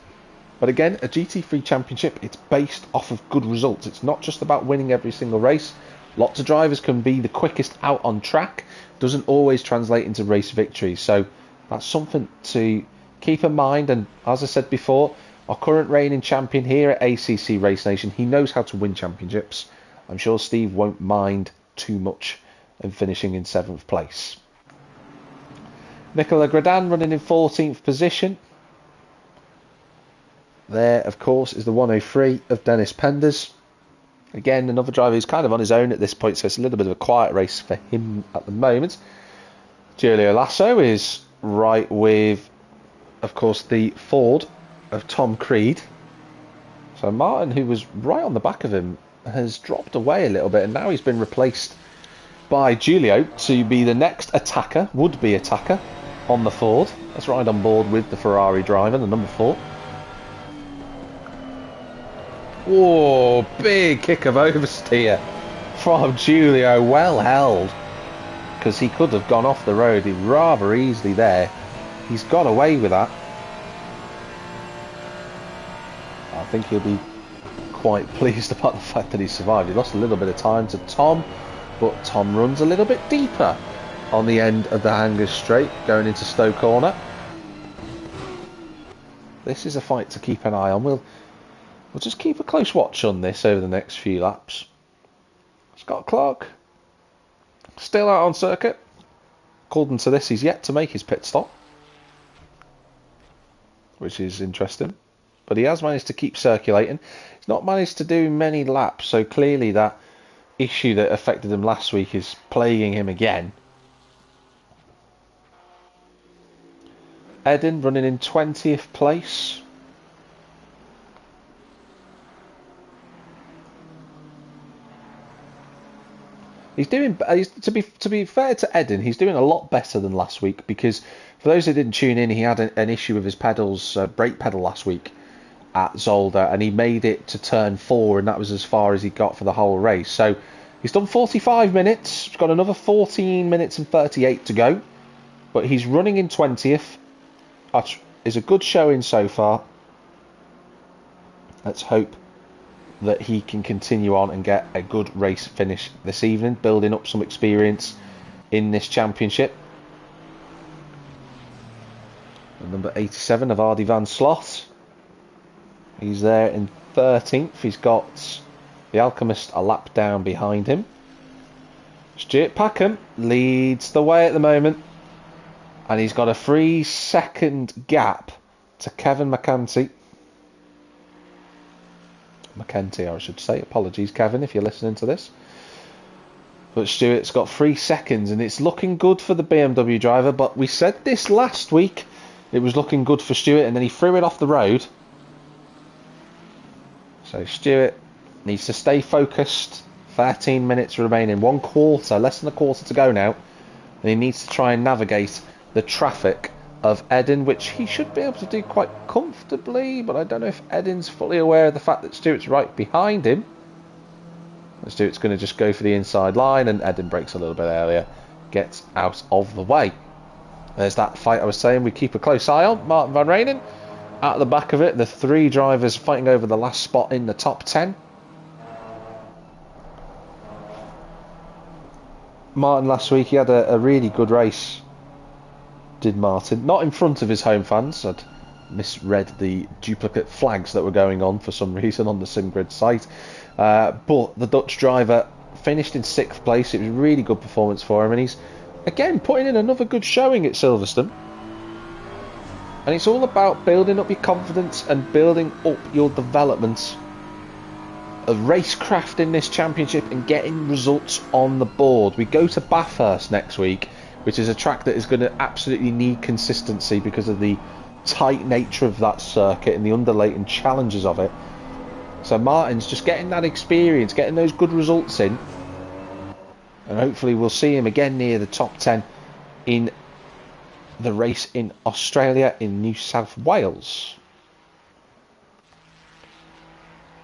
But again, a GT3 championship, it's based off of good results. It's not just about winning every single race. Lots of drivers can be the quickest out on track. Doesn't always translate into race victories. So that's something to keep in mind. And as I said before, our current reigning champion here at ACC Race Nation, he knows how to win championships. I'm sure Steve won't mind too much in finishing in 7th place. Nicola Gradan running in 14th position. There, of course, is the 103 of Dennis Penders. Again, another driver who's kind of on his own at this point, so it's a little bit of a quiet race for him at the moment. Giulio Lasso is right with, of course, the Ford of Tom Creed. So Martin, who was right on the back of him, has dropped away a little bit, and now he's been replaced by Giulio to be the next attacker, would-be attacker, on the Ford. Let's ride on board with the Ferrari driver, the number 4. Whoa, big kick of oversteer from Giulio, well held, because he could have gone off the road rather easily there. He's got away with that. I think he'll be quite pleased about the fact that he survived. He lost a little bit of time to Tom, but Tom runs a little bit deeper on the end of the Hangers Straight going into Stowe Corner. This is a fight to keep an eye on. We'll just keep a close watch on this over the next few laps. Scott Clark still out on circuit. According to this, he's yet to make his pit stop, which is interesting. But he has managed to keep circulating. He's not managed to do many laps, so clearly that issue that affected him last week is plaguing him again. Eden running in 20th place. He's doing, to be fair to Eden, he's doing a lot better than last week, because for those who didn't tune in, he had an issue with his pedals, brake pedal last week at Zolder, and he made it to turn 4, and that was as far as he got for the whole race. So he's done 45 minutes, he's got another 14 minutes and 38 to go, but he's running in 20th. That is a good showing so far. Let's hope that he can continue on and get a good race finish this evening, building up some experience in this championship. And number 87 of Ardy van Slot, he's there in 13th. He's got the Alchemist a lap down behind him. Stuart Packham leads the way at the moment, and he's got a 3-second gap to Kevin McKenty, I should say. Apologies, Kevin, if you're listening to this. But Stuart's got 3 seconds, and it's looking good for the BMW driver. But we said this last week, it was looking good for Stuart, and then he threw it off the road. So Stuart needs to stay focused. 13 minutes remaining, 1 quarter, less than a quarter to go now. And he needs to try and navigate the traffic of Eden, which he should be able to do quite comfortably, but I don't know if Eden's fully aware of the fact that Stuart's right behind him. And Stuart's going to just go for the inside line, and Eden breaks a little bit earlier, gets out of the way. There's that fight I was saying we keep a close eye on. Martin van Reynen at the back of it, the 3 drivers fighting over the last spot in the top 10. Martin last week, he had a really good race, did Martin. Not in front of his home fans. I'd misread the duplicate flags that were going on for some reason on the SimGrid site. But the Dutch driver finished in 6th place. It was a really good performance for him, and he's again putting in another good showing at Silverstone. And it's all about building up your confidence and building up your development of racecraft in this championship and getting results on the board. We go to Bathurst next week, which is a track that is going to absolutely need consistency because of the tight nature of that circuit and the underlatent challenges of it. So Martin's just getting that experience, getting those good results in, and hopefully we'll see him again near the top 10 in the race in Australia, in New South Wales.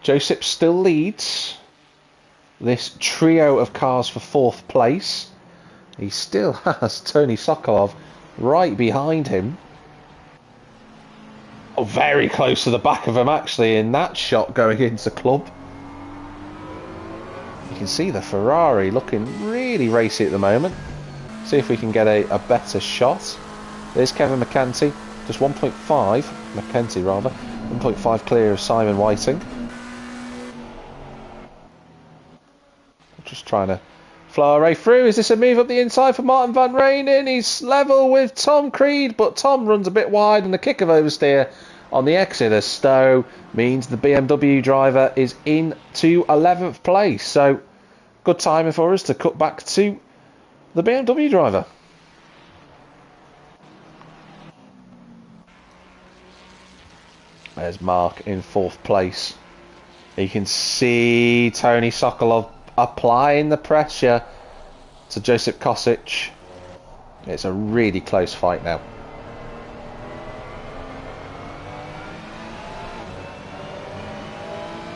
Joseph still leads this trio of cars for 4th place. He still has Tony Sokolov right behind him. Oh, very close to the back of him actually in that shot going into club. You can see the Ferrari looking really racy at the moment. See if we can get a better shot. There's Kevin McKenty, just 1.5, McKenty rather, 1.5 clear of Simon Whiting. Just trying to fly our way through. Is this a move up the inside for Martin van Reynen? He's level with Tom Creed, but Tom runs a bit wide, and the kick of oversteer on the exit of Stowe means the BMW driver is into 11th place. So good timing for us to cut back to the BMW driver. There's Mark in 4th place. You can see Tony Sokolov applying the pressure to Joseph Kosic. It's a really close fight now.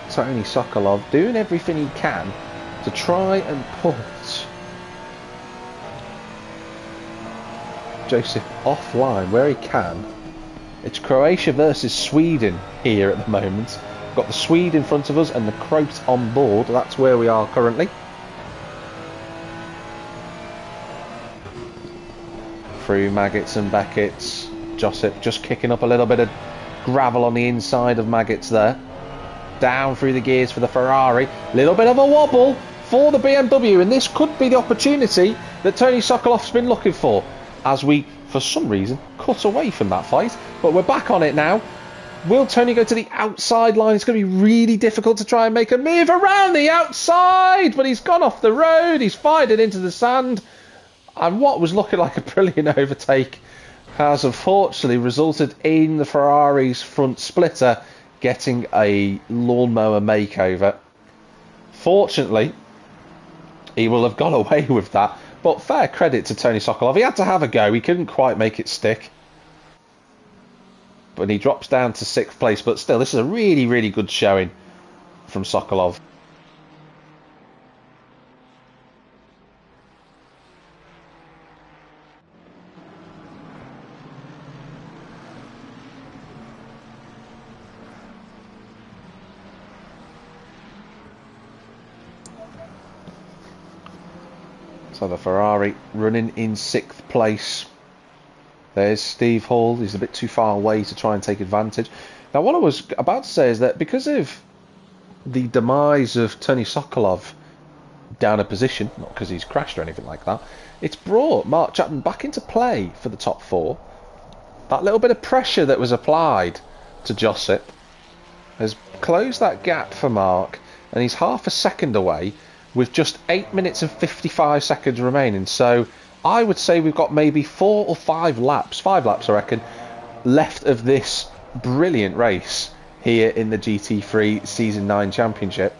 Tony Sokolov doing everything he can to try and put Joseph offline where he can. It's Croatia versus Sweden here at the moment. We've got the Swede in front of us and the Croat on board. That's where we are currently. Through Maggots and Beckett's. Joseph just kicking up a little bit of gravel on the inside of Maggots there. Down through the gears for the Ferrari. Little bit of a wobble for the BMW, and this could be the opportunity that Tony Sokolov's been looking for, as we, for some reason, cut away from that fight. But we're back on it now. Will Tony go to the outside line? It's going to be really difficult to try and make a move around the outside, but he's gone off the road. He's fired it into the sand, and what was looking like a brilliant overtake has unfortunately resulted in the Ferrari's front splitter getting a lawnmower makeover. Fortunately, he will have got away with that. But fair credit to Tony Sokolov. He had to have a go. He couldn't quite make it stick. But he drops down to 6th place. But still, this is a really, really good showing from Sokolov. So the Ferrari running in 6th place. There's Steve Hall. He's a bit too far away to try and take advantage. Now, what I was about to say is that because of the demise of Tony Sokolov down a position, not because he's crashed or anything like that, it's brought Mark Chapman back into play for the top 4. That little bit of pressure that was applied to Josip has closed that gap for Mark, and he's half a second away with just 8 minutes and 55 seconds remaining. So I would say we've got maybe 4 or 5 laps, 5 laps I reckon, left of this brilliant race here in the GT3 Season 9 Championship.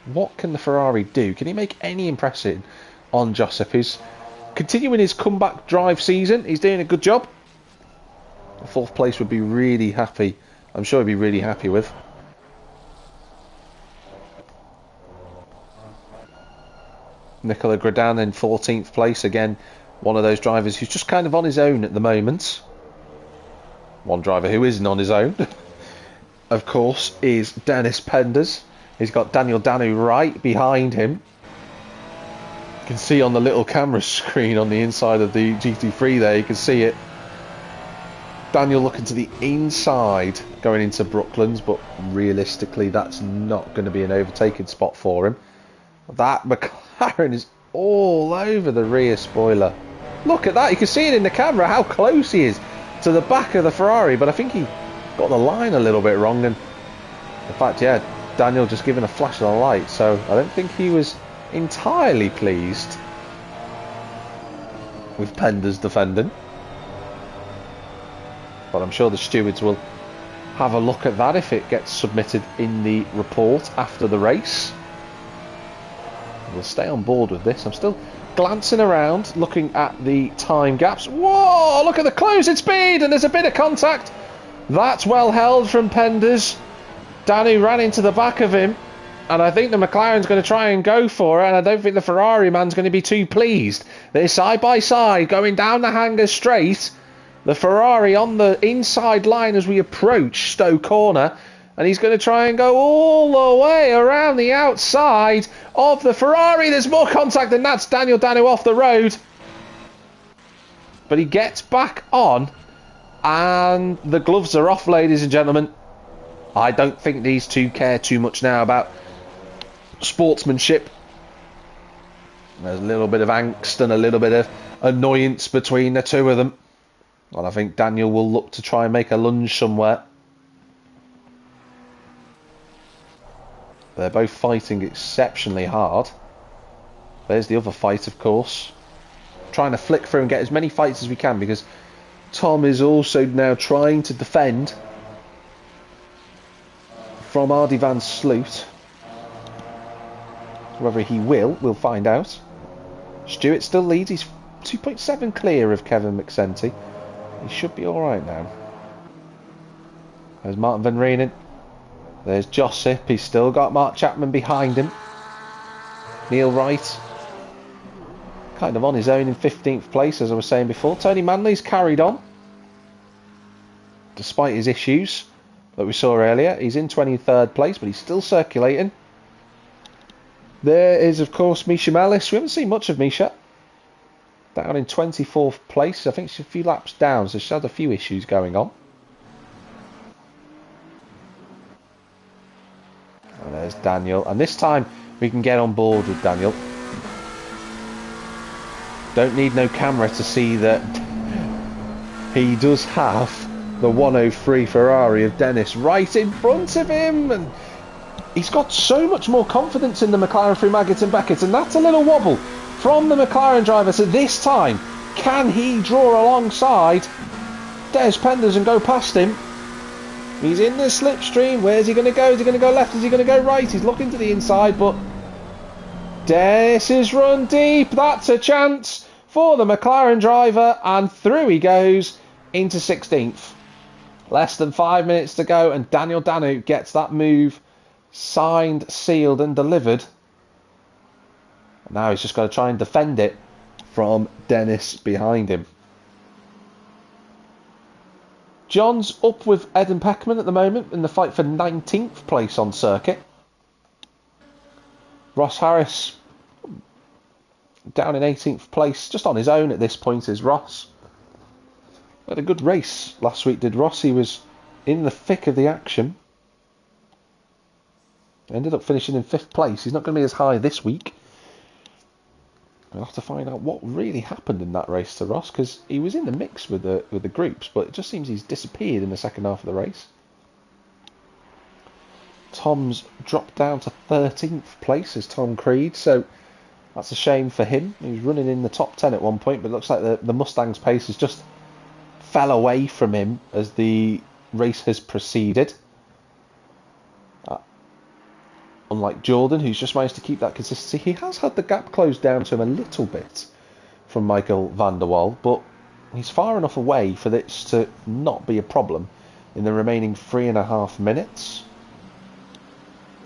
What can the Ferrari do? Can he make any impression on Josip, who's continuing his comeback drive season? He's doing a good job. 4th place would be really happy. I'm sure he'd be really happy with. Nicola Gradan in 14th place. Again, one of those drivers who's just kind of on his own at the moment. One driver who isn't on his own, of course, is Dennis Penders. He's got Daniel Danu right behind him. You can see on the little camera screen on the inside of the GT3 there, you can see it. Daniel looking to the inside going into Brooklands, but realistically that's not going to be an overtaking spot for him. That McLaren is all over the rear spoiler. Look at that, you can see it in the camera how close he is to the back of the Ferrari, but I think he got the line a little bit wrong, and in fact, yeah, Daniel just giving a flash of the light, so I don't think he was entirely pleased with Penders defending. But I'm sure the stewards will have a look at that if it gets submitted in the report after the race. We'll stay on board with this. I'm still glancing around, looking at the time gaps. Whoa, look at the closing speed, and there's a bit of contact. That's well held from Penders. Danu ran into the back of him, and I think the McLaren's going to try and go for it, and I don't think the Ferrari man's going to be too pleased. They're side by side, going down the hanger straight. The Ferrari on the inside line as we approach Stowe Corner, and he's going to try and go all the way around the outside of the Ferrari. There's more contact, and that's Daniel Danu off the road. But he gets back on, and the gloves are off, ladies and gentlemen. I don't think these two care too much now about sportsmanship. There's a little bit of angst and a little bit of annoyance between the two of them. And I think Daniel will look to try and make a lunge somewhere. They're both fighting exceptionally hard. There's the other fight, of course. Trying to flick through and get as many fights as we can, because Tom is also now trying to defend from Ardy van Sloot. Whether he will, we'll find out. Stewart still leads. He's 2.7 clear of Kevin McSenty. He should be alright now. There's Martin Van Reenen. There's Josip. He's still got Mark Chapman behind him. Neil Wright kind of on his own in 15th place, as I was saying before. Tony Manley's carried on despite his issues that we saw earlier. He's in 23rd place, but he's still circulating. There is, of course, Misha Mellis. We haven't seen much of Misha. Down in 24th place. I think she's a few laps down, so she's had a few issues going on. And there's Daniel. And this time we can get on board with Daniel. Don't need no camera to see that he does have the 103 Ferrari of Dennis right in front of him. And he's got so much more confidence in the McLaren through Maggott and Beckett. And that's a little wobble from the McLaren driver. So this time, can he draw alongside Des Penders and go past him? He's in the slipstream. Where's he going to go? Is he going to go left? Is he going to go right? He's looking to the inside, but Dennis is run deep. That's a chance for the McLaren driver, and through he goes into 16th. Less than 5 minutes to go, and Daniel Danu gets that move signed, sealed and delivered. Now he's just got to try and defend it from Dennis behind him. John's up with Ed and Peckman at the moment in the fight for 19th place on circuit. Ross Harris down in 18th place, just on his own at this point is Ross. Had a good race last week, did Ross. He was in the thick of the action. Ended up finishing in 5th place. He's not going to be as high this week. We'll have to find out what really happened in that race to Ross, because he was in the mix with the groups, but it just seems he's disappeared in the second half of the race. Tom's dropped down to 13th place as Tom Creed, so that's a shame for him. He was running in the top 10 at one point, but it looks like the Mustang's pace has just fell away from him as the race has proceeded. Unlike Jordan, who's just managed to keep that consistency, he has had the gap closed down to him a little bit from Michael van der Waal, but he's far enough away for this to not be a problem in the remaining 3.5 minutes.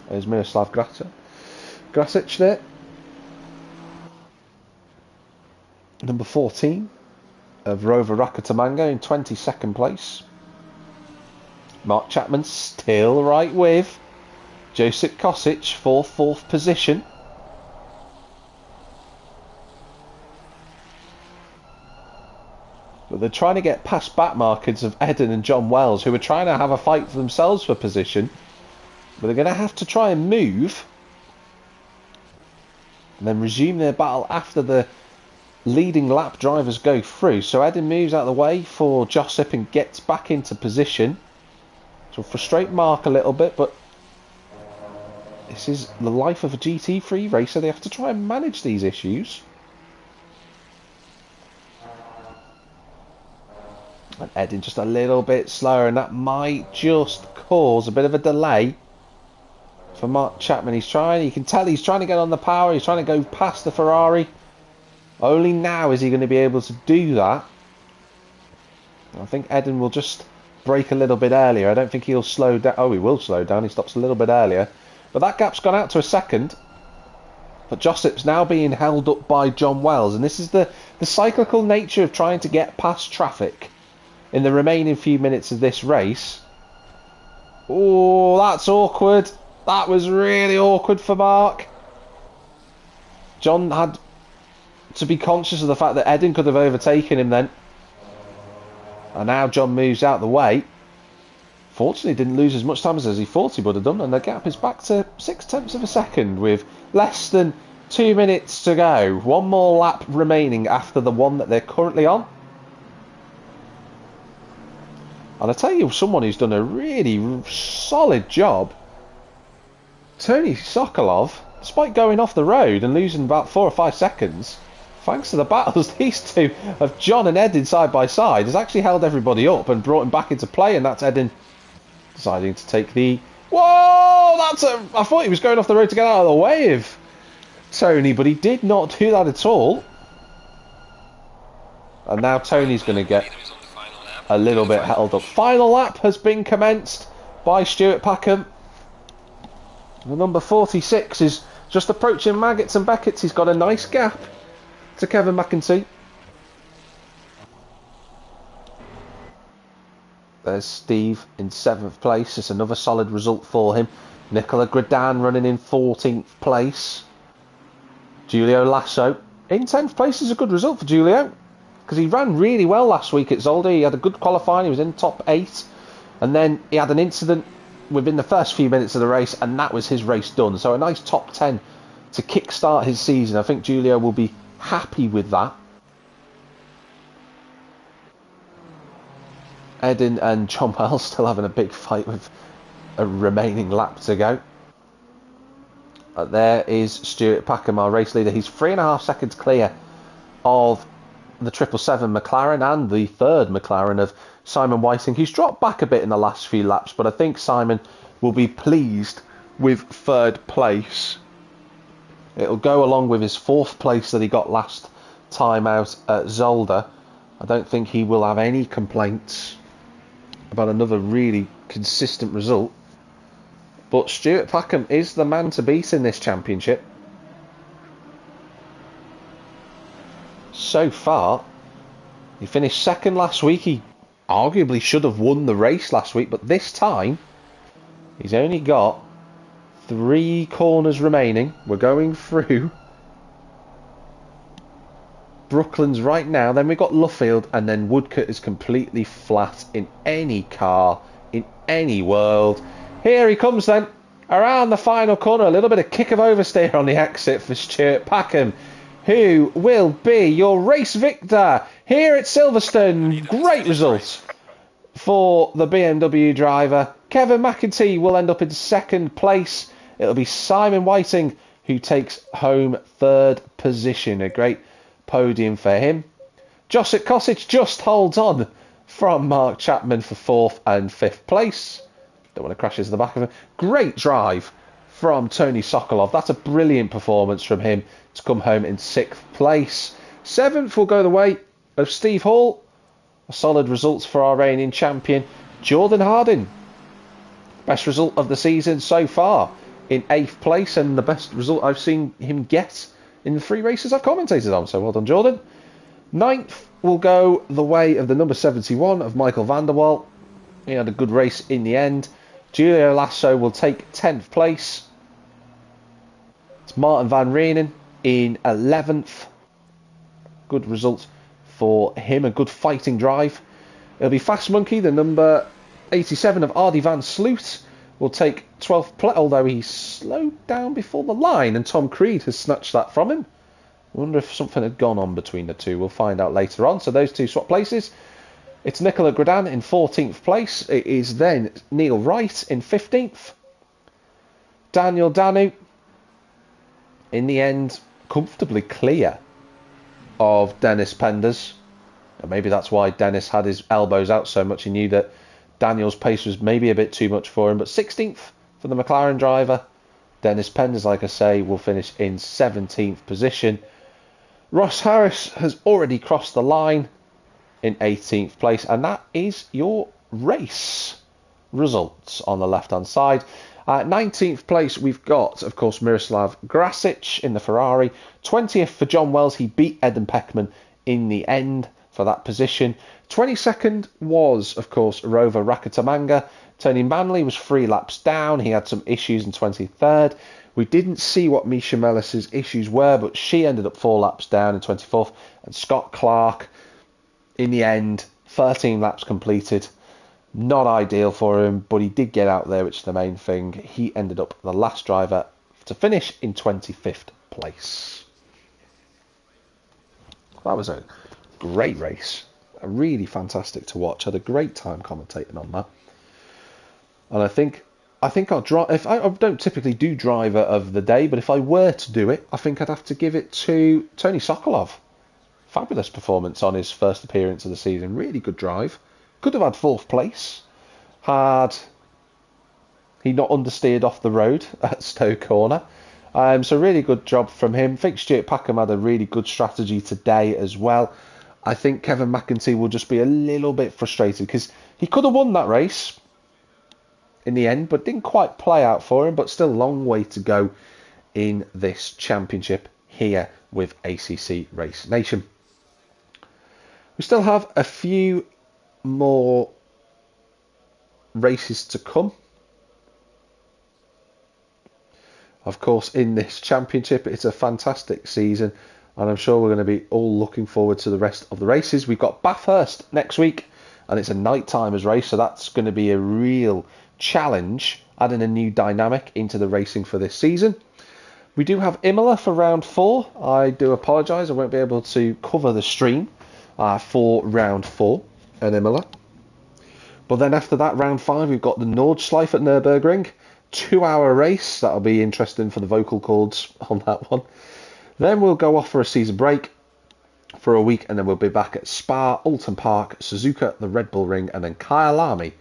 There's Miroslav Grasic there. Number 14 of Rover Rakatamango in 22nd place. Mark Chapman still right with Josip Kosic for 4th position. But they're trying to get past back markers of Eden and John Wells, who are trying to have a fight for themselves for position. But they're going to have to try and move and then resume their battle after the leading lap drivers go through. So Eden moves out of the way for Josip and gets back into position. So frustrate Mark a little bit, but this is the life of a GT3 racer. They have to try and manage these issues. And Eden just a little bit slower, and that might just cause a bit of a delay for Mark Chapman. You can tell he's trying to get on the power. He's trying to go past the Ferrari. Only now is he going to be able to do that. I think Eden will just brake a little bit earlier. I don't think he'll slow down. Oh, he will slow down. He stops a little bit earlier. But that gap's gone out to a second. But Josip's now being held up by John Wells. And this is the cyclical nature of trying to get past traffic in the remaining few minutes of this race. Oh, that's awkward. That was really awkward for Mark. John had to be conscious of the fact that Eden could have overtaken him then. And now John moves out the way. Fortunately, didn't lose as much time as he thought he would have done, and the gap is back to 0.6 of a second with less than 2 minutes to go. One more lap remaining after the one that they're currently on. And I tell you, someone who's done a really solid job, Tony Sokolov, despite going off the road and losing about 4 or 5 seconds, thanks to the battles these two of John and Eden side by side, has actually held everybody up and brought him back into play, and that's Eden deciding to take the... Whoa! I thought he was going off the road to get out of the way of Tony, but he did not do that at all. And now Tony's going to get a little bit held up. Final lap has been commenced by Stuart Packham. The number 46 is just approaching Maggots and Beckett's. He's got a nice gap to Kevin McEntee. There's Steve in 7th place. It's another solid result for him. Nicola Gradan running in 14th place. Julio Lasso in 10th place is a good result for Julio, because he ran really well last week at Zolder. He had a good qualifying. He was in top 8. And then he had an incident within the first few minutes of the race, and that was his race done. So a nice top 10 to kickstart his season. I think Julio will be happy with that. Eden and John Wells still having a big fight with a remaining lap to go. There is Stuart Packham, our race leader. He's 3.5 seconds clear of the 777 McLaren and the 3rd McLaren of Simon Whiting. He's dropped back a bit in the last few laps, but I think Simon will be pleased with 3rd place. It'll go along with his 4th place that he got last time out at Zolder. I don't think he will have any complaints about another really consistent result. But Stuart Packham is the man to beat in this championship. So far, he finished 2nd last week. He arguably should have won the race last week, but this time he's only got 3 corners remaining. We're going through Brooklands right now. Then we've got Luffield, and then Woodcote is completely flat in any car, in any world. Here he comes then, around the final corner. A little bit of kick of oversteer on the exit for Stuart Packham, who will be your race victor here at Silverstone. Great result for the BMW driver. Kevin McEntee will end up in 2nd place. It'll be Simon Whiting who takes home 3rd position. A great podium for him. Josip Kosic just holds on from Mark Chapman for 4th and 5th place. Don't want to crash into the back of him. Great drive from Tony Sokolov. That's a brilliant performance from him to come home in 6th place. 7th will go the way of Steve Hall. A solid results for our reigning champion, Jordan Harding. Best result of the season so far in 8th place, and the best result I've seen him get in the 3 races I've commentated on. So well done, Jordan. 9th will go the way of the number 71 of Michael van der Waal. He had a good race in the end. Julio Lasso will take 10th place. It's Martin van Reenen in 11th. Good result for him, a good fighting drive. It'll be Fast Monkey, the number 87 of Ardy van Sloot, will take 12th place, although he slowed down before the line and Tom Creed has snatched that from him. I wonder if something had gone on between the two. We'll find out later on. So those 2 swap places. It's Nicola Gradan in 14th place. It is then Neil Wright in 15th. Daniel Danu, in the end, comfortably clear of Dennis Penders. And maybe that's why Dennis had his elbows out so much. He knew that Daniel's pace was maybe a bit too much for him. But 16th for the McLaren driver. Dennis Penders, like I say, will finish in 17th position. Ross Harris has already crossed the line in 18th place, and that is your race results on the left hand side. 19th place we've got, of course, Miroslav Grasic in the Ferrari. 20th for John Wells. He beat Eden Peckman in the end for that position. 22nd was, of course, Rover Rakatamanga. Tony Manley was 3 laps down. He had some issues in 23rd. We didn't see what Misha Mellis's issues were, but she ended up 4 laps down in 24th. And Scott Clark, in the end, 13 laps completed. Not ideal for him, but he did get out there, which is the main thing. He ended up the last driver to finish in 25th place. That was a great race. Really fantastic to watch. Had a great time commentating on that. And I think I'll drive. If I don't typically do driver of the day, but if I were to do it, I think I'd have to give it to Tony Sokolov. Fabulous performance on his first appearance of the season. Really good drive. Could have had 4th place had he not understeered off the road at Stowe Corner. So really good job from him. I think Stuart Packham had a really good strategy today as well. I think Kevin McEntee will just be a little bit frustrated because he could have won that race in the end, but didn't quite play out for him. But still a long way to go in this championship here with ACC Race Nation. We still have a few more races to come. Of course, in this championship, it's a fantastic season, and I'm sure we're going to be all looking forward to the rest of the races. We've got Bathurst next week, and it's a night-timers race, so that's going to be a real challenge, adding a new dynamic into the racing for this season. We do have Imola for round 4. I do apologise, I won't be able to cover the stream for round 4 at Imola. But then after that, round 5, we've got the Nordschleife at Nürburgring. 2-hour race. That'll be interesting for the vocal cords on that one. Then we'll go off for a season break for a week, and then we'll be back at Spa, Alton Park, Suzuka, the Red Bull Ring, and then Kyalami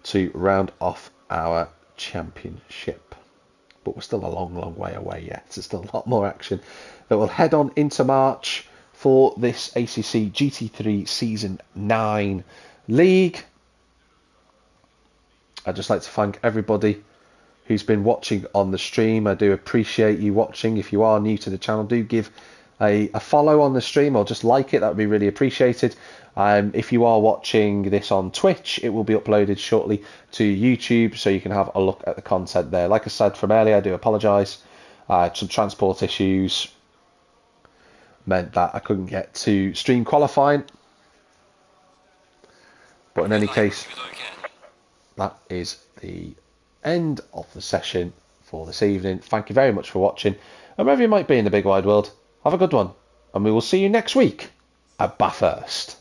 to round off our championship. but we're still a long, long way away yet. There's still a lot more action that will head on into March for this ACC GT3 Season 9 League. I'd just like to thank everybody who's been watching on the stream. I do appreciate you watching. If you are new to the channel, do give a follow on the stream or just like it. That would be really appreciated. If you are watching this on Twitch, it will be uploaded shortly to YouTube, so you can have a look at the content there. Like I said from earlier, I do apologise. Some transport issues meant that I couldn't get to stream qualifying. But in any case, that is the end of the session for this evening. Thank you very much for watching. And wherever you might be in the big wide world, have a good one. And we will see you next week at Bathurst.